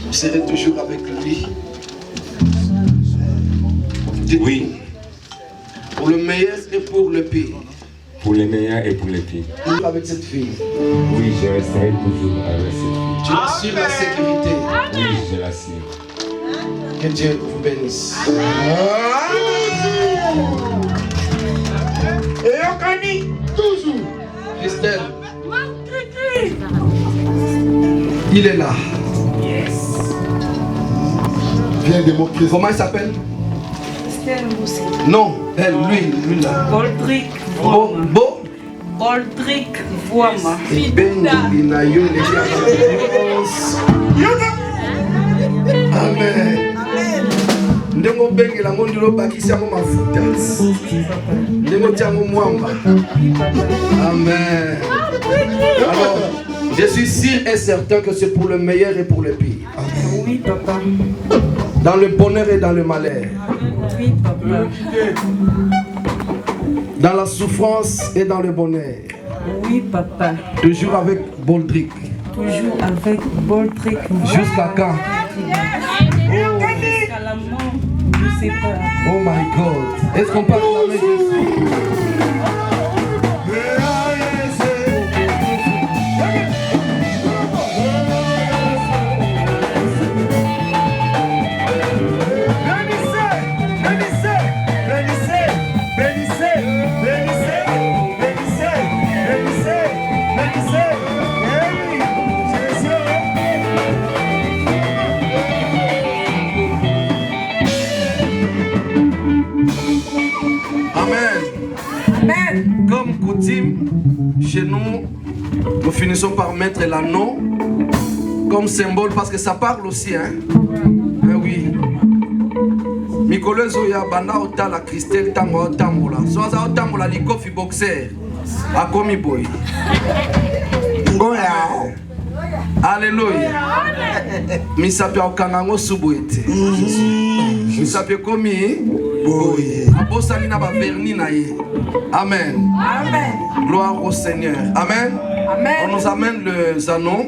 Vous serez toujours avec lui. Dites oui. Pour le meilleur et pour le pire. Pour les meilleurs et pour les pires. Avec cette fille. Oui, je resterai toujours avec cette fille. Tu assures la sécurité. Oui, je l'assure. Que Dieu vous bénisse. Et on gagne toujours. Christelle. Il est là. Viens de mon Christ. Comment il s'appelle? Christelle Moussi. Non, elle, lui là. Baudric. Baudric Voima. Amen. Ndengo bengi la ngondi lo bakisa mo mafuta. Ndengo tiango mwamba. Amen. Alors, je suis sûr et certain que c'est pour le meilleur et pour le pire. Oui, papa. Dans le bonheur et dans le malheur. Oui, papa. Dans la souffrance et dans le bonheur. Oui, papa. Toujours avec Baudric. Toujours avec Baudric. Jusqu'à quand? Jusqu'à la mort. Je sais pas. Oh my God. Est-ce qu'on parle de la Jésus? une coutume chez nous. Nous finissons par mettre l'anneau comme symbole parce que ça parle aussi. Hein? Oui. Mikolo Zoya banda otala Christelle tango otambola. Soaza otambola likofi boxer. Akomi boy. Alléluia. Misapi okangango subuete. Misapi komi boy. Abosani na ba verni na ye. Amen. Amen. Gloire au Seigneur. Amen. Amen. On nous amène les anneaux.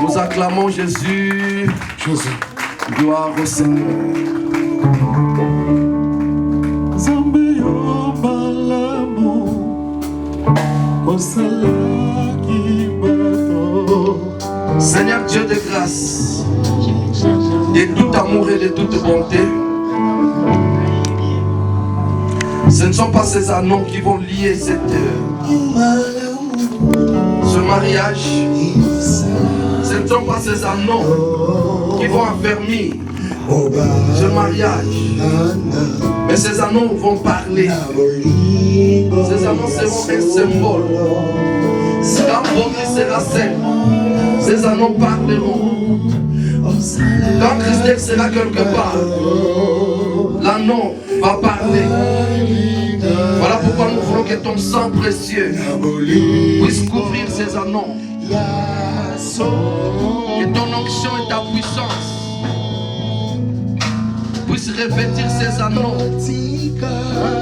Nous acclamons Jésus. Jésus. Gloire au Seigneur. Seigneur Dieu de grâce, de tout amour et de toute bonté, ce ne sont pas ces anneaux qui vont lier ce mariage. Ce ne sont pas ces anneaux qui vont affermir ce mariage. Mais ces anneaux vont parler. Ces anneaux seront un symbole. Quand votre sera seul, ces anneaux parleront. Quand Christelle sera quelque part, l'anneau va parler. Voilà pourquoi nous voulons que ton sang précieux puisse couvrir ces anneaux. Que ton onction et ta puissance puissent revêtir ces anneaux.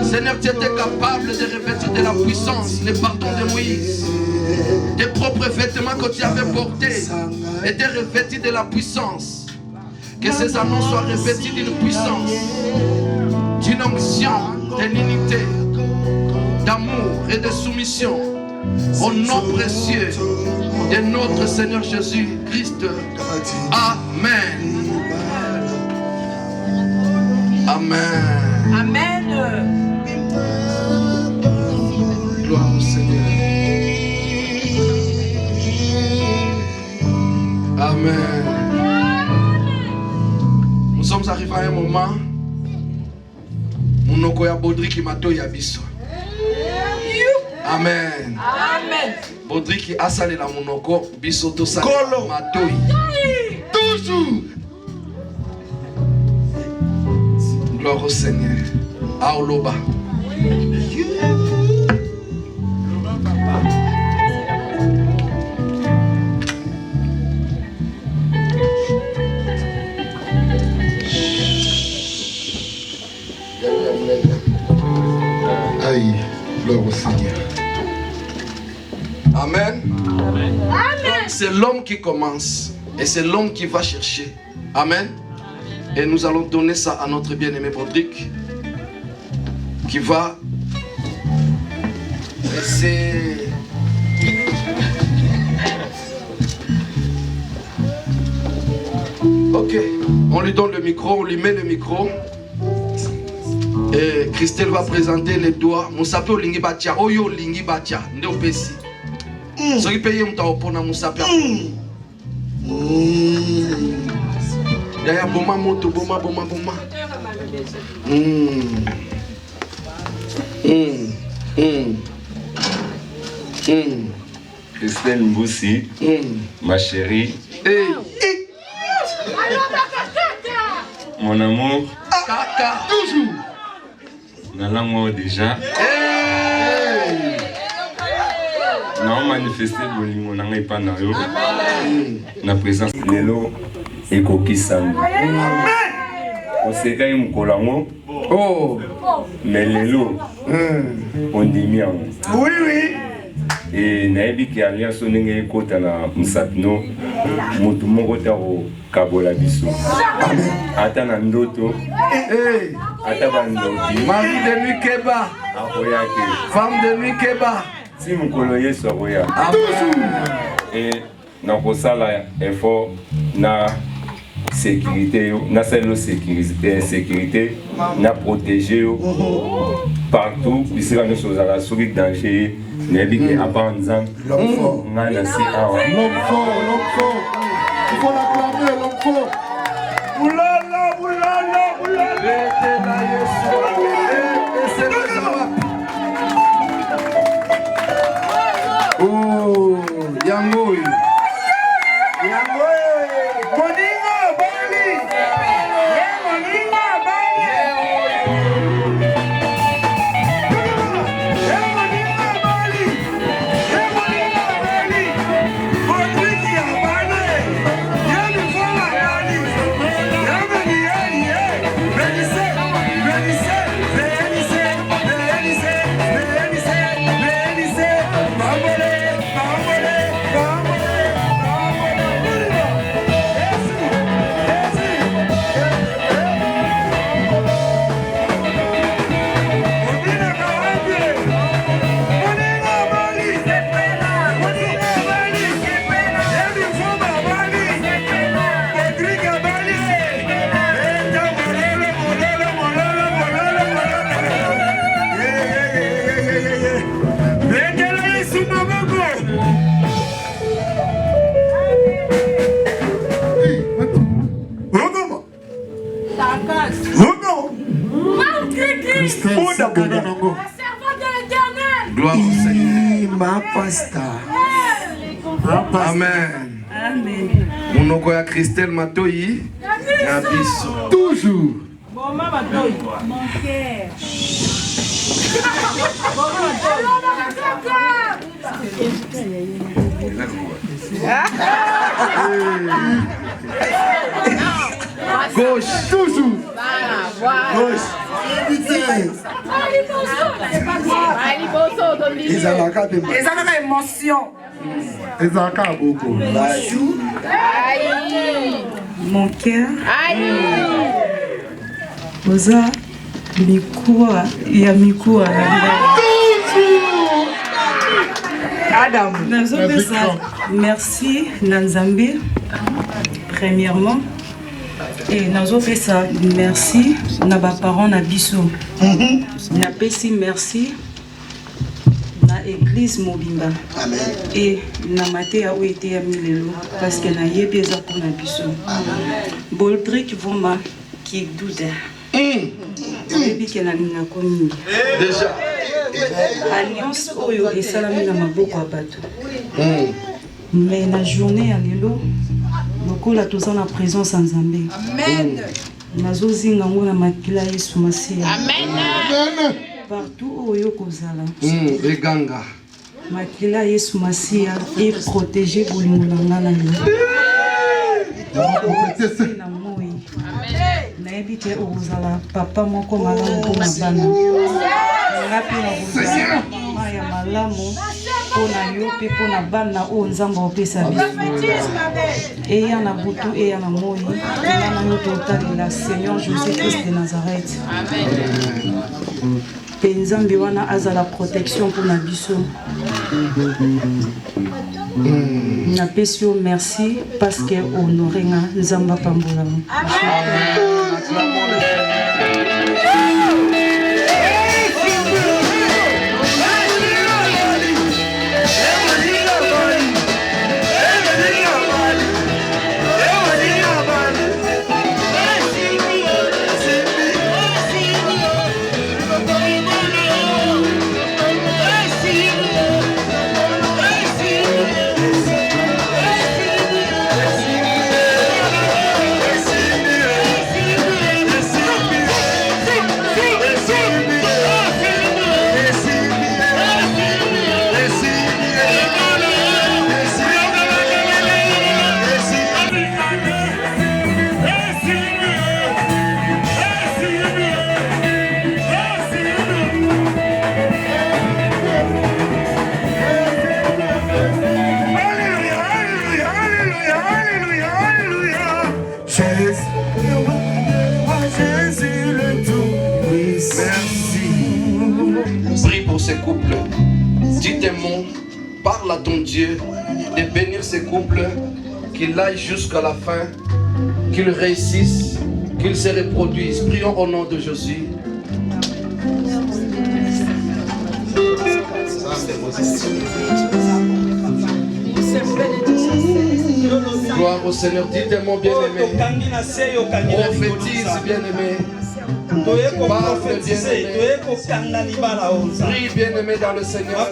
Seigneur, tu étais capable de revêtir de la puissance les bâtons de Moïse. Tes propres vêtements que tu avais portés étaient revêtis de la puissance. Que ces anneaux soient revêtis d'une puissance, d'une onction, d'une unité, d'amour et de soumission. Au nom précieux de notre Seigneur Jésus-Christ. Amen. Amen. Amen. Gloire au Seigneur. Amen. Nous sommes arrivés à un moment où nous avons Baudry qui m'a donné biso. Amen. Amen. Baudry qui a salé la monoko biso to salé matoi. Toujours. Gloire au Seigneur. Aoloba. Aïe, gloire au Seigneur. Amen. Donc c'est l'homme qui commence et c'est l'homme qui va chercher. Amen. Et nous allons donner ça à notre bien-aimé Baudric qui va laisser. Ok, on lui donne le micro, on lui met le micro. Et Christelle va présenter les doigts. Moussape olingi batia, oyo lingi batia, nde opesi. Soki paye mta opona moussape. Yaya boma moto, boma. Christelle Mboussi, ma chérie. Hey. Mon amour. Kaka. Toujours. Nalango déjà. Hey. Non manifesté bolingo nanga epa na yo. Na présence lelo ekoki sango. Oseka mukolango. Oh. Mais lelo on dit bien. Oui. Et nayebi ki alliance ndenge ekota na musapino motu moko tako kabola biso. Ata na ndoto. Ata bandoti. Marie de nuit Keba. Akoyaki. Femme de nuit Keba. Si mukolo Yesu akoya. Et nakosala effort na sécurité, na sécurité, na protéger partout. Ici on est sur la souris danger. N'ébiki à part nzambe. L'homme fort. Ngana si awa. L'homme fort. Il faut l'acclamer, l'homme fort. Oulala. yango. Yango. Moningo bali. Moningo bali. Gloire au Seigneur. Ma pasta. Amen. Amen. Monoko ya Christelle Matoyi. Na biso. Toujours. Mon cœur. Gauche. Toujours. Gauche. Ezalaka émotion. Ezalaka beaucoup. Mon cœur. Oza mikua ya mikua. Adam. Merci Nanzambi. Premièrement. Et nazo fait ça, merci na ba parents na biso. Na pesi merci na église Mobimba. Amen. Et na maté a été ya milelo parce que na yebi eza pour na biso. Boldrick Voma qui douda. Yebi ke na ninga komi. Déjà. Alliance oyo esalami na maboko ya bato. Mais na journée ya lelo lokola toza na présence en Nzambe. Amen. Nazozinga ngo na makila Yesu Masiya. Amen. Partout oyo kozala. Eganga. Makila Yesu Masiya et protéger bolingo na nga na yo. Na moi. Nayebi te okozala papa moko malamu mpona bana. Ngapi na kozala mama ya malamu mpona yo mpe mpona bana oyo Nzambe opesa biso. Eya na butu, eya na moi, eya na yo totalela Seigneur Jésus-Christ de Nazareth. Amen. Pe Nzambe wana azala protection mpona biso. Napesi yo merci parce que honoré nga Nzambe apambola. Couple, dis tes mots, parle à ton Dieu de bénir ces couples, qu'il aille jusqu'à la fin, qu'ils réussissent, qu'ils se reproduisent. Prions au nom de Jésus. Gloire au Seigneur, dis tes mots bien-aimés. Prophétise bien-aimé. Prie, bien-aimé dans le Seigneur.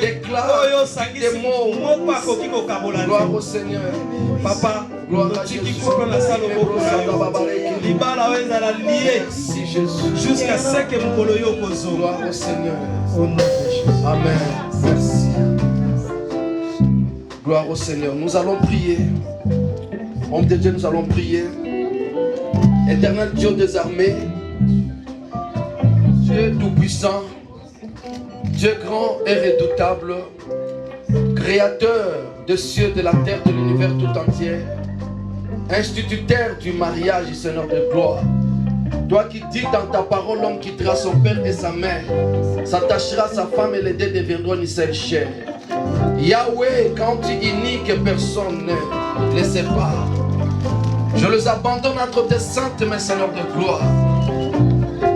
Déclare des mots. Gloire au Seigneur. Papa, gloire à Jésus. Merci Jésus. Jusqu'à ce que mon coloyo poso. Gloire au Seigneur. Au nom de Jésus. Amen. Merci. Gloire au Seigneur. Nous allons prier. Homme de Dieu, nous allons prier. Éternel Dieu des armées, Dieu tout-puissant, Dieu grand et redoutable, créateur des cieux, de la terre, de l'univers tout entier, instituteur du mariage, Seigneur de gloire. Toi qui dis dans ta parole, l'homme quittera son père et sa mère, s'attachera à sa femme et les deux deviendront une seule chair. Yahweh, quand tu unis que personne ne les sépare, je les abandonne entre tes saintes mains, Seigneur de gloire.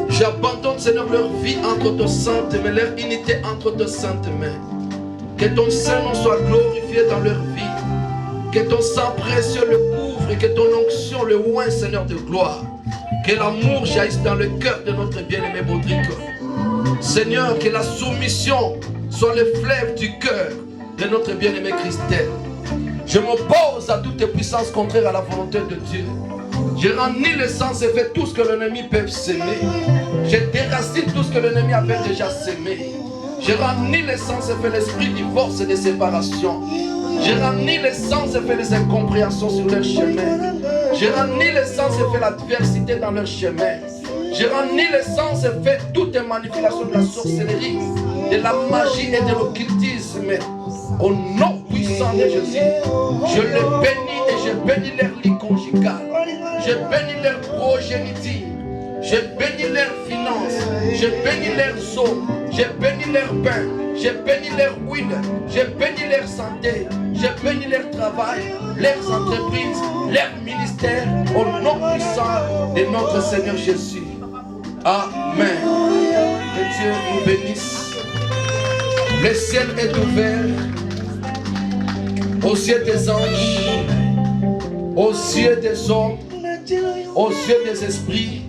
J'abandonne, Seigneur, leur vie entre tes saintes mains, leur unité entre tes saintes mains. Que ton Saint-Nom soit glorifié dans leur vie. Que ton sang précieux le couvre et que ton onction le oint, Seigneur de gloire. Que l'amour jaillisse dans le cœur de notre bien-aimé Baudric. Seigneur, que la soumission soit le fleuve du cœur de notre bien-aimé Christelle. Je m'oppose à toutes les puissances contraires à la volonté de Dieu. Je rennie le sens et fais tout ce que l'ennemi peut s'aimer. Je déracine tout ce que l'ennemi avait déjà sémé. Je rennie le sens et fais l'esprit du divorce et de séparation. Je rennie le sens et fais les incompréhensions sur leur chemin. Je rennie le sens et fais l'adversité dans leur chemin. Je rennie le sens et fais toutes les manipulations de la sorcellerie, de la magie et de l'occultisme. Au nom puissant de Jésus, je les bénis et je bénis leur lit conjugal. Je bénis leur progéniture. Je bénis leurs finances. Je bénis leurs eaux. Je bénis leur pain. Je bénis leur huile. Je bénis leur santé. Je bénis leur travail, leurs entreprises, leurs ministères. Au nom puissant de notre Seigneur Jésus. Amen. Que Dieu nous bénisse. Le ciel est ouvert aux yeux des anges, aux yeux des hommes, aux yeux des esprits.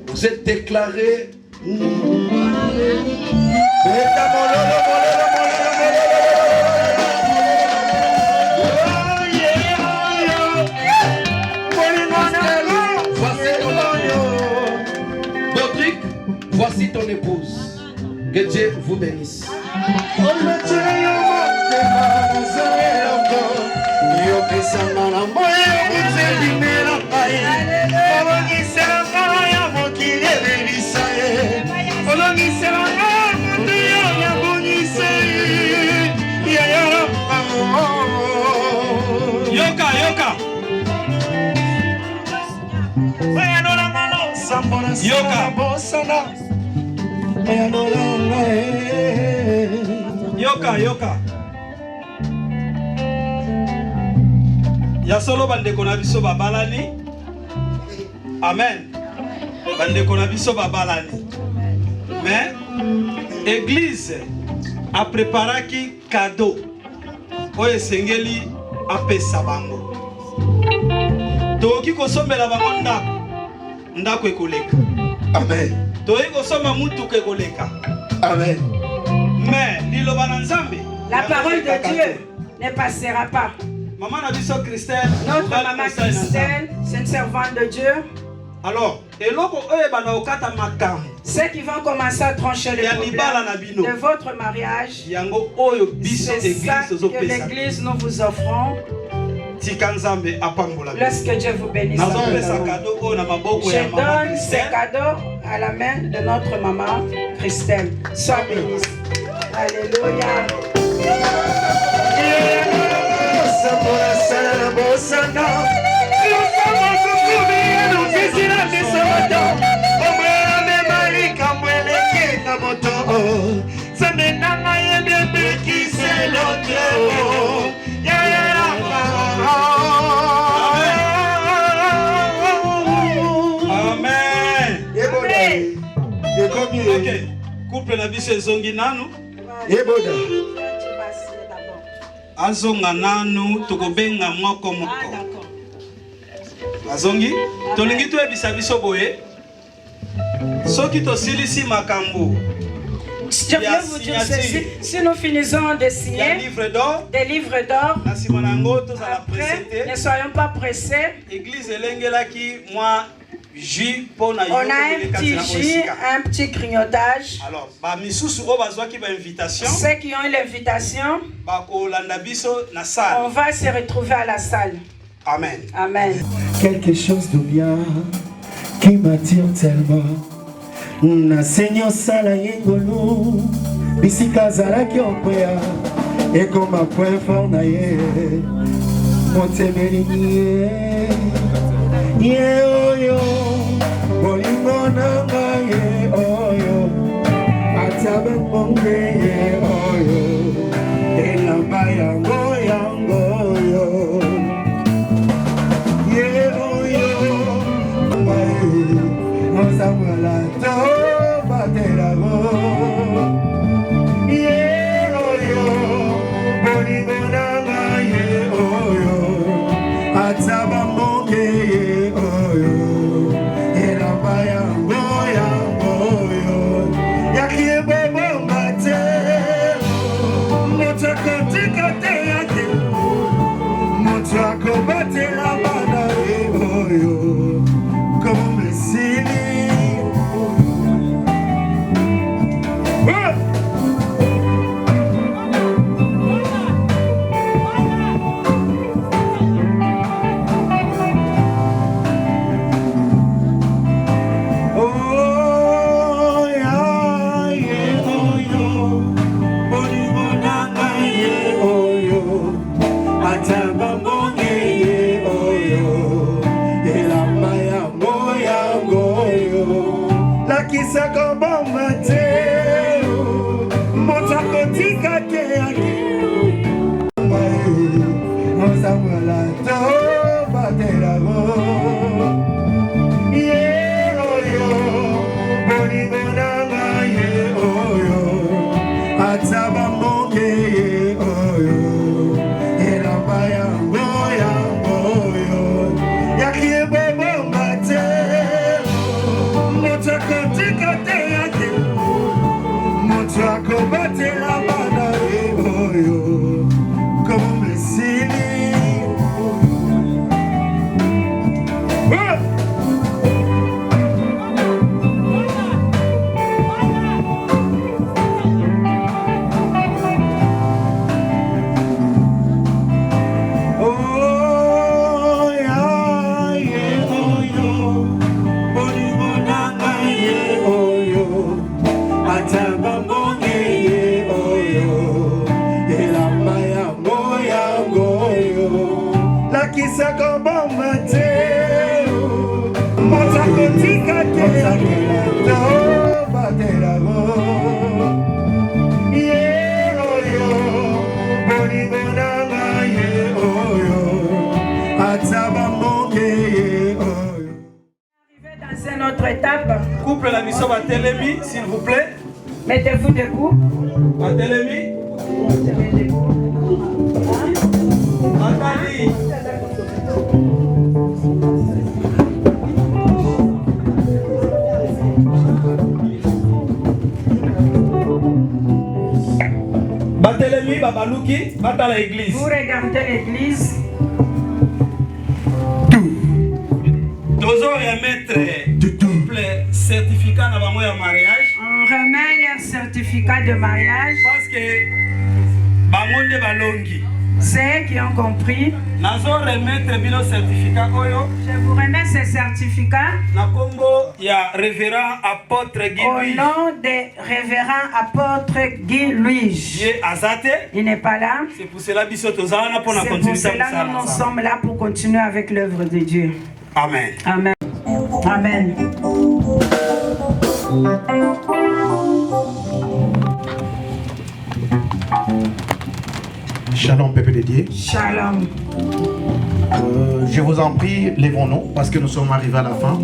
Vous êtes déclarés. Voici ton épouse. Que Dieu vous bénisse. Yoka, yoka. Yoka, yoka. Ya solo bandeko na biso babalani. Amen. Bandeko na biso babalani. Mais église a préparé qui cadeau. Oye sengeli apesa bango. Toki kosomela bango ndako. Ndako ekoleka. Amen. Toki kosoma mutuka ekoleka. Amen. Mais liloba na Nzambe, la parole de Dieu ne passera pas. Maman Nabiso Christelle, notre maman Christelle, c'est une servante de Dieu. Alors, ceux qui vont commencer à trancher le problème de votre mariage, c'est ça que l'église nous vous offrons. Lorsque Dieu vous bénisse. Je donne ces cadeaux à la main de notre maman Christelle. Sois bénie. Alléluia. Ok, couple na biso ezongi nanu. Yeboda. Azonga nanu tokobenga moko moko. Azongi, tolingi to ebisa biso boye. Soki tosilisi makambo. Je voulais vous dire ceci, si nous finissons de signer des livres d'or, après, ne soyons pas pressés. On a un petit jus, un petit grignotage. Alors, ceux qui ont eu l'invitation, on va se retrouver à la salle. Amen. Amen. Quelque chose de bien qui m'attire tellement. Na Seigneur sala yengolu bisika zalaki okwea ekoma point fort na ye motemeli ye oyo bolingo nanga ye oyo atabe bonge ye oyo elamba yango yango yo ye oyo Samuela to baterago ye oyo bolingo nanga ye oyo ataba moke ye oyo elamba yango yango yo yakie bobo mate moto akotika te yake moto akobatela bana ye oyo comme sili. Couple la mission à Télémi, s'il vous plaît. Mettez-vous debout. À Télémi. Nathalie. Batelemi, Babalouki, bata l'église. Vous regardez l'église. Toujours remettre certificat de mariage. On remet leur certificat de mariage. Parce que bangonde balongi. Ceux qui ont compris. Nazo remettre bino certificat oyo. Je vous remets ce certificat. Na Congo il y a révérend apôtre Guy Louis. Au nom de révérend apôtre Guy Louis. Il n'est pas là. C'est pour cela biso tozana pour continuer. C'est pour cela nous sommes là pour continuer avec l'œuvre de Dieu. Amen. Amen. Amen. Shalom, peuple de Dieu. Shalom. Je vous en prie, lèvons-nous parce que nous sommes arrivés à la fin.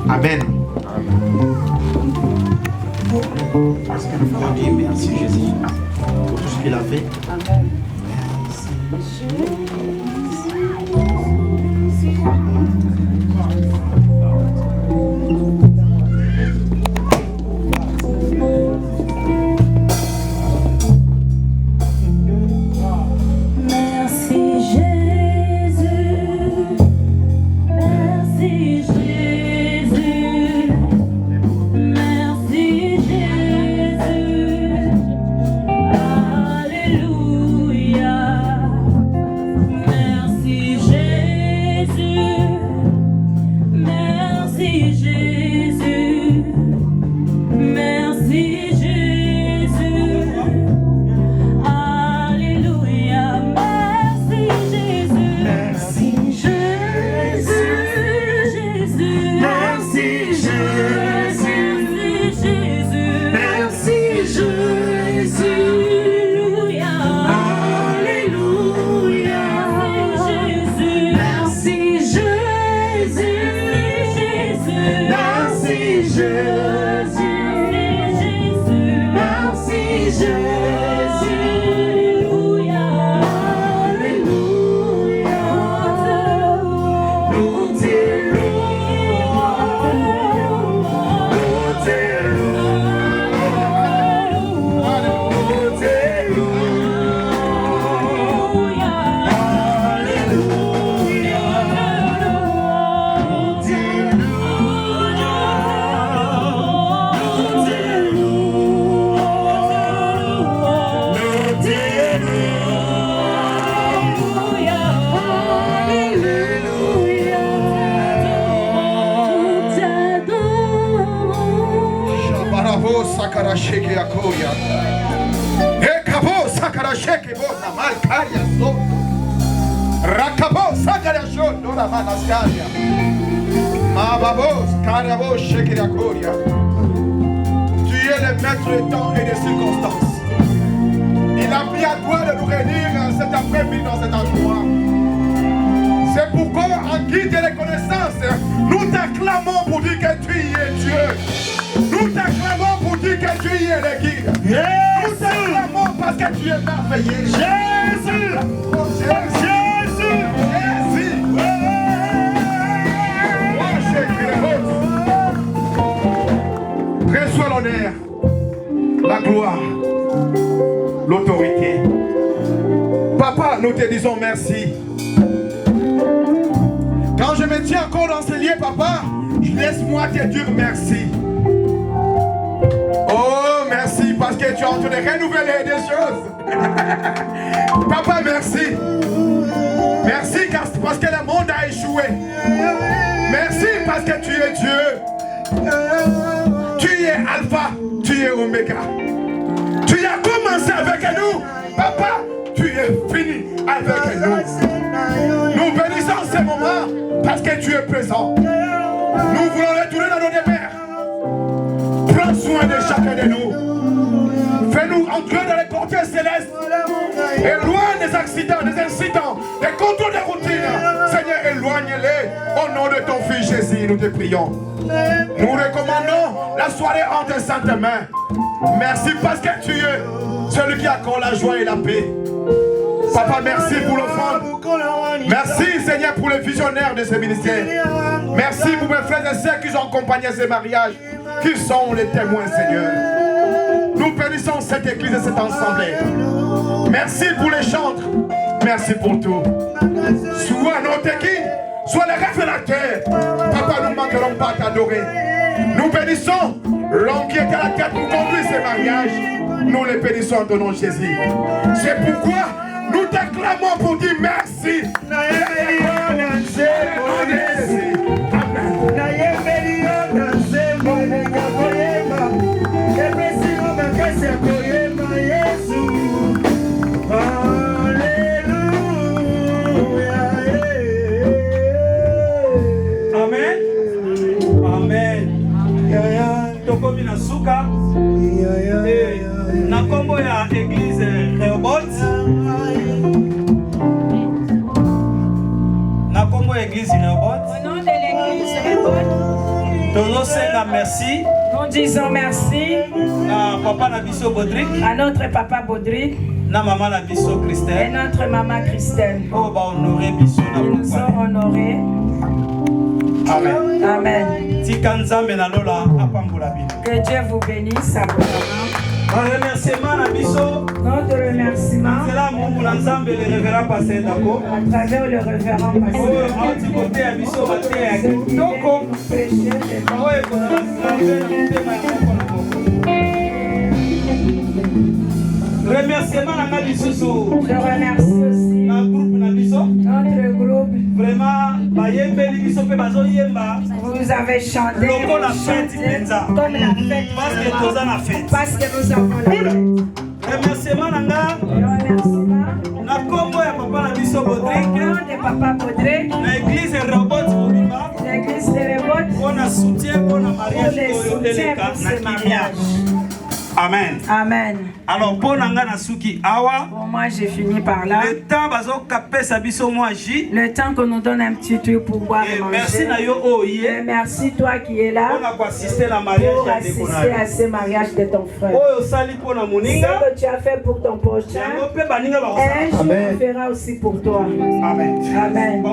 Amen. Parce que nous pouvons dire merci Jésus pour tout ce qu'il a fait. Amen. Sakarasheke Akoya. Ekabo Sakarasheke Bona Malkaria So. Rakabo Sakarasho Dora Manaskaria. Mababos Karabo Sheke Akoya. Tu es le maître des temps et des circonstances. Il a pris à toi de nous réunir cet après-midi dans cet endroit. C'est pourquoi, en guide de reconnaissance, nous t'acclamons pour dire que tu y es Dieu. Nous t'acclamons pour dire que tu y es le guide. Nous t'acclamons parce que tu es merveilleux. Jésus! Jésus! Jésus! Reçois l'honneur, la gloire, l'autorité. Papa, nous te disons merci. Quand je me tiens encore dans ce lieu, papa, laisse-moi te dire merci. Oh, merci parce que tu es en train de renouveler des choses. Papa, merci. Merci parce que le monde a échoué. Merci parce que tu es Dieu. Tu es Alpha, tu es Oméga. Tu as commencé avec nous. Papa, tu es fini avec nous. Nous bénissons ce moment parce que tu es présent. Nous voulons retourner dans nos demeures. Prends soin de chacun de nous. Fais-nous entrer dans les quartiers célestes. Éloigne des accidents, des incidents, des contrôles de routine. Seigneur, éloigne-les. Au nom de ton Fils Jésus, nous te prions. Nous recommandons la soirée entre tes saintes mains. Merci parce que tu es celui qui accorde la joie et la paix. Papa, merci pour l'offrande. Merci, Seigneur, pour les visionnaires de ce ministère. Merci pour mes frères et sœurs qui ont accompagné ce mariage, qui sont les témoins, Seigneur. Nous bénissons cette église et cette assemblée. Merci pour les chantres. Merci pour tout. Sois notre guide, sois le révélateur. Papa, nous ne manquerons pas t'adorer. Nous bénissons l'homme qui est à la tête pour conduire ce mariage. Nous les bénissons en ton nom, Jésus. C'est pourquoi nous t'acclamons pour dire merci. Amen. Amen. Tokomi na suka. Na kombo ya église Rehoboth. Na kombo ya église Rehoboth. Au nom de l'église Rehoboth. Merci. Nous disons merci Na papa na biso Bodrick. à notre papa Bodrick Na maman na biso et Christelle. notre maman Christelle. Oh ba honoré biso na Ils nous ont honorés. Amen. Amen. Tika nzambe na lola apambola bino. Que Dieu vous bénisse abondamment. Un remerciement na biso. Notre remerciement C'est là mon nzambe le révérend pasteur Dako. à travers le révérend pasteur. Anti côté à biso baté ya kitoko. Oye kona nzambe na mutema ya moko na moko. Remerciement na bisusu. Je remercie aussi Na groupe na biso. notre groupe. Vraiment bayembeli biso pe bazo yemba. Vous avez chanté, Loko la fête chanté penza. comme la fête. Parce que toza na fête. Parce que nous avons la fête. Remerciement na nga. Le remerciement Na kombo ya papa na biso Bodrick. au nom de papa Bodrick, Na église Rehoboth Mobimba. l'église de Rehoboth, On a soutien pour la pour mariage les oyo soutiens eleka pour na ce kimia. mariage. Amen. Amen. Alors, pour Nasuki Awa, pour moi, j'ai fini par là. Le temps que nous donne un petit truc pour boire et manger. Et merci toi qui es là pour assister à ce mariage de ton frère. Ce que tu as fait pour ton prochain, un jour on fera aussi pour toi. Amen. Amen.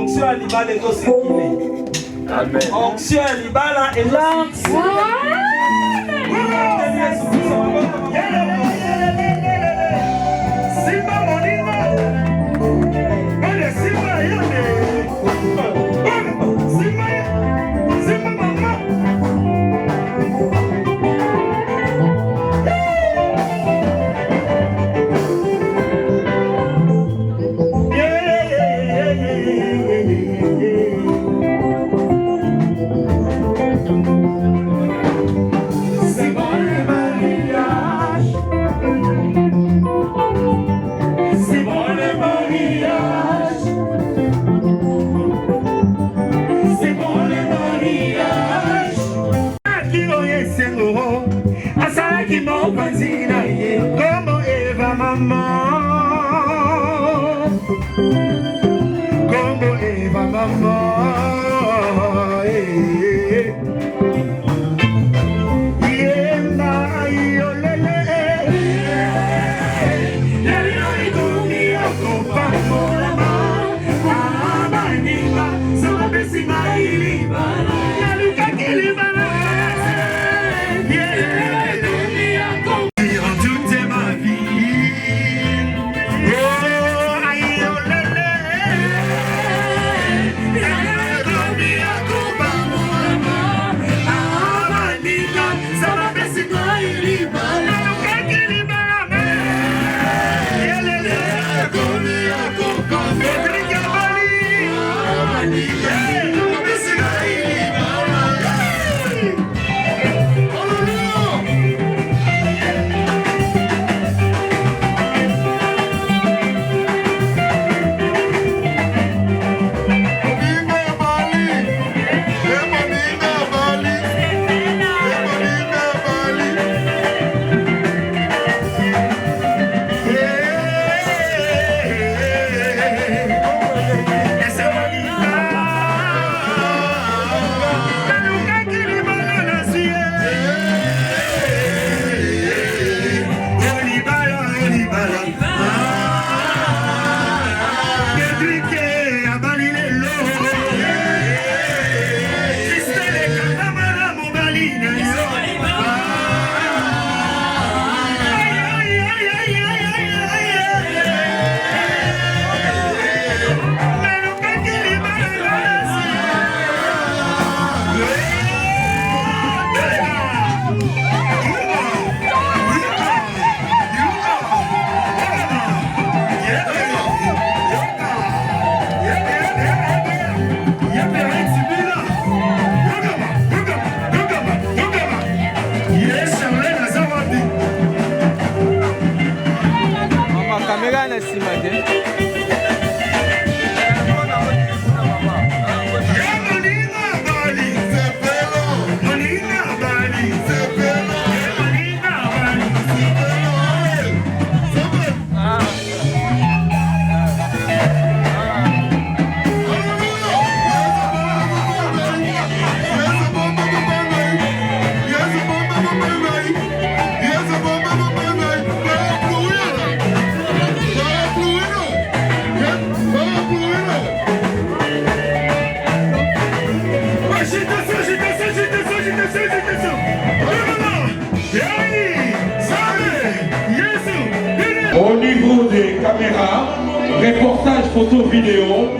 Au niveau des caméras, reportage photo vidéo,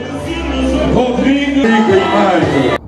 Rodrigue Image.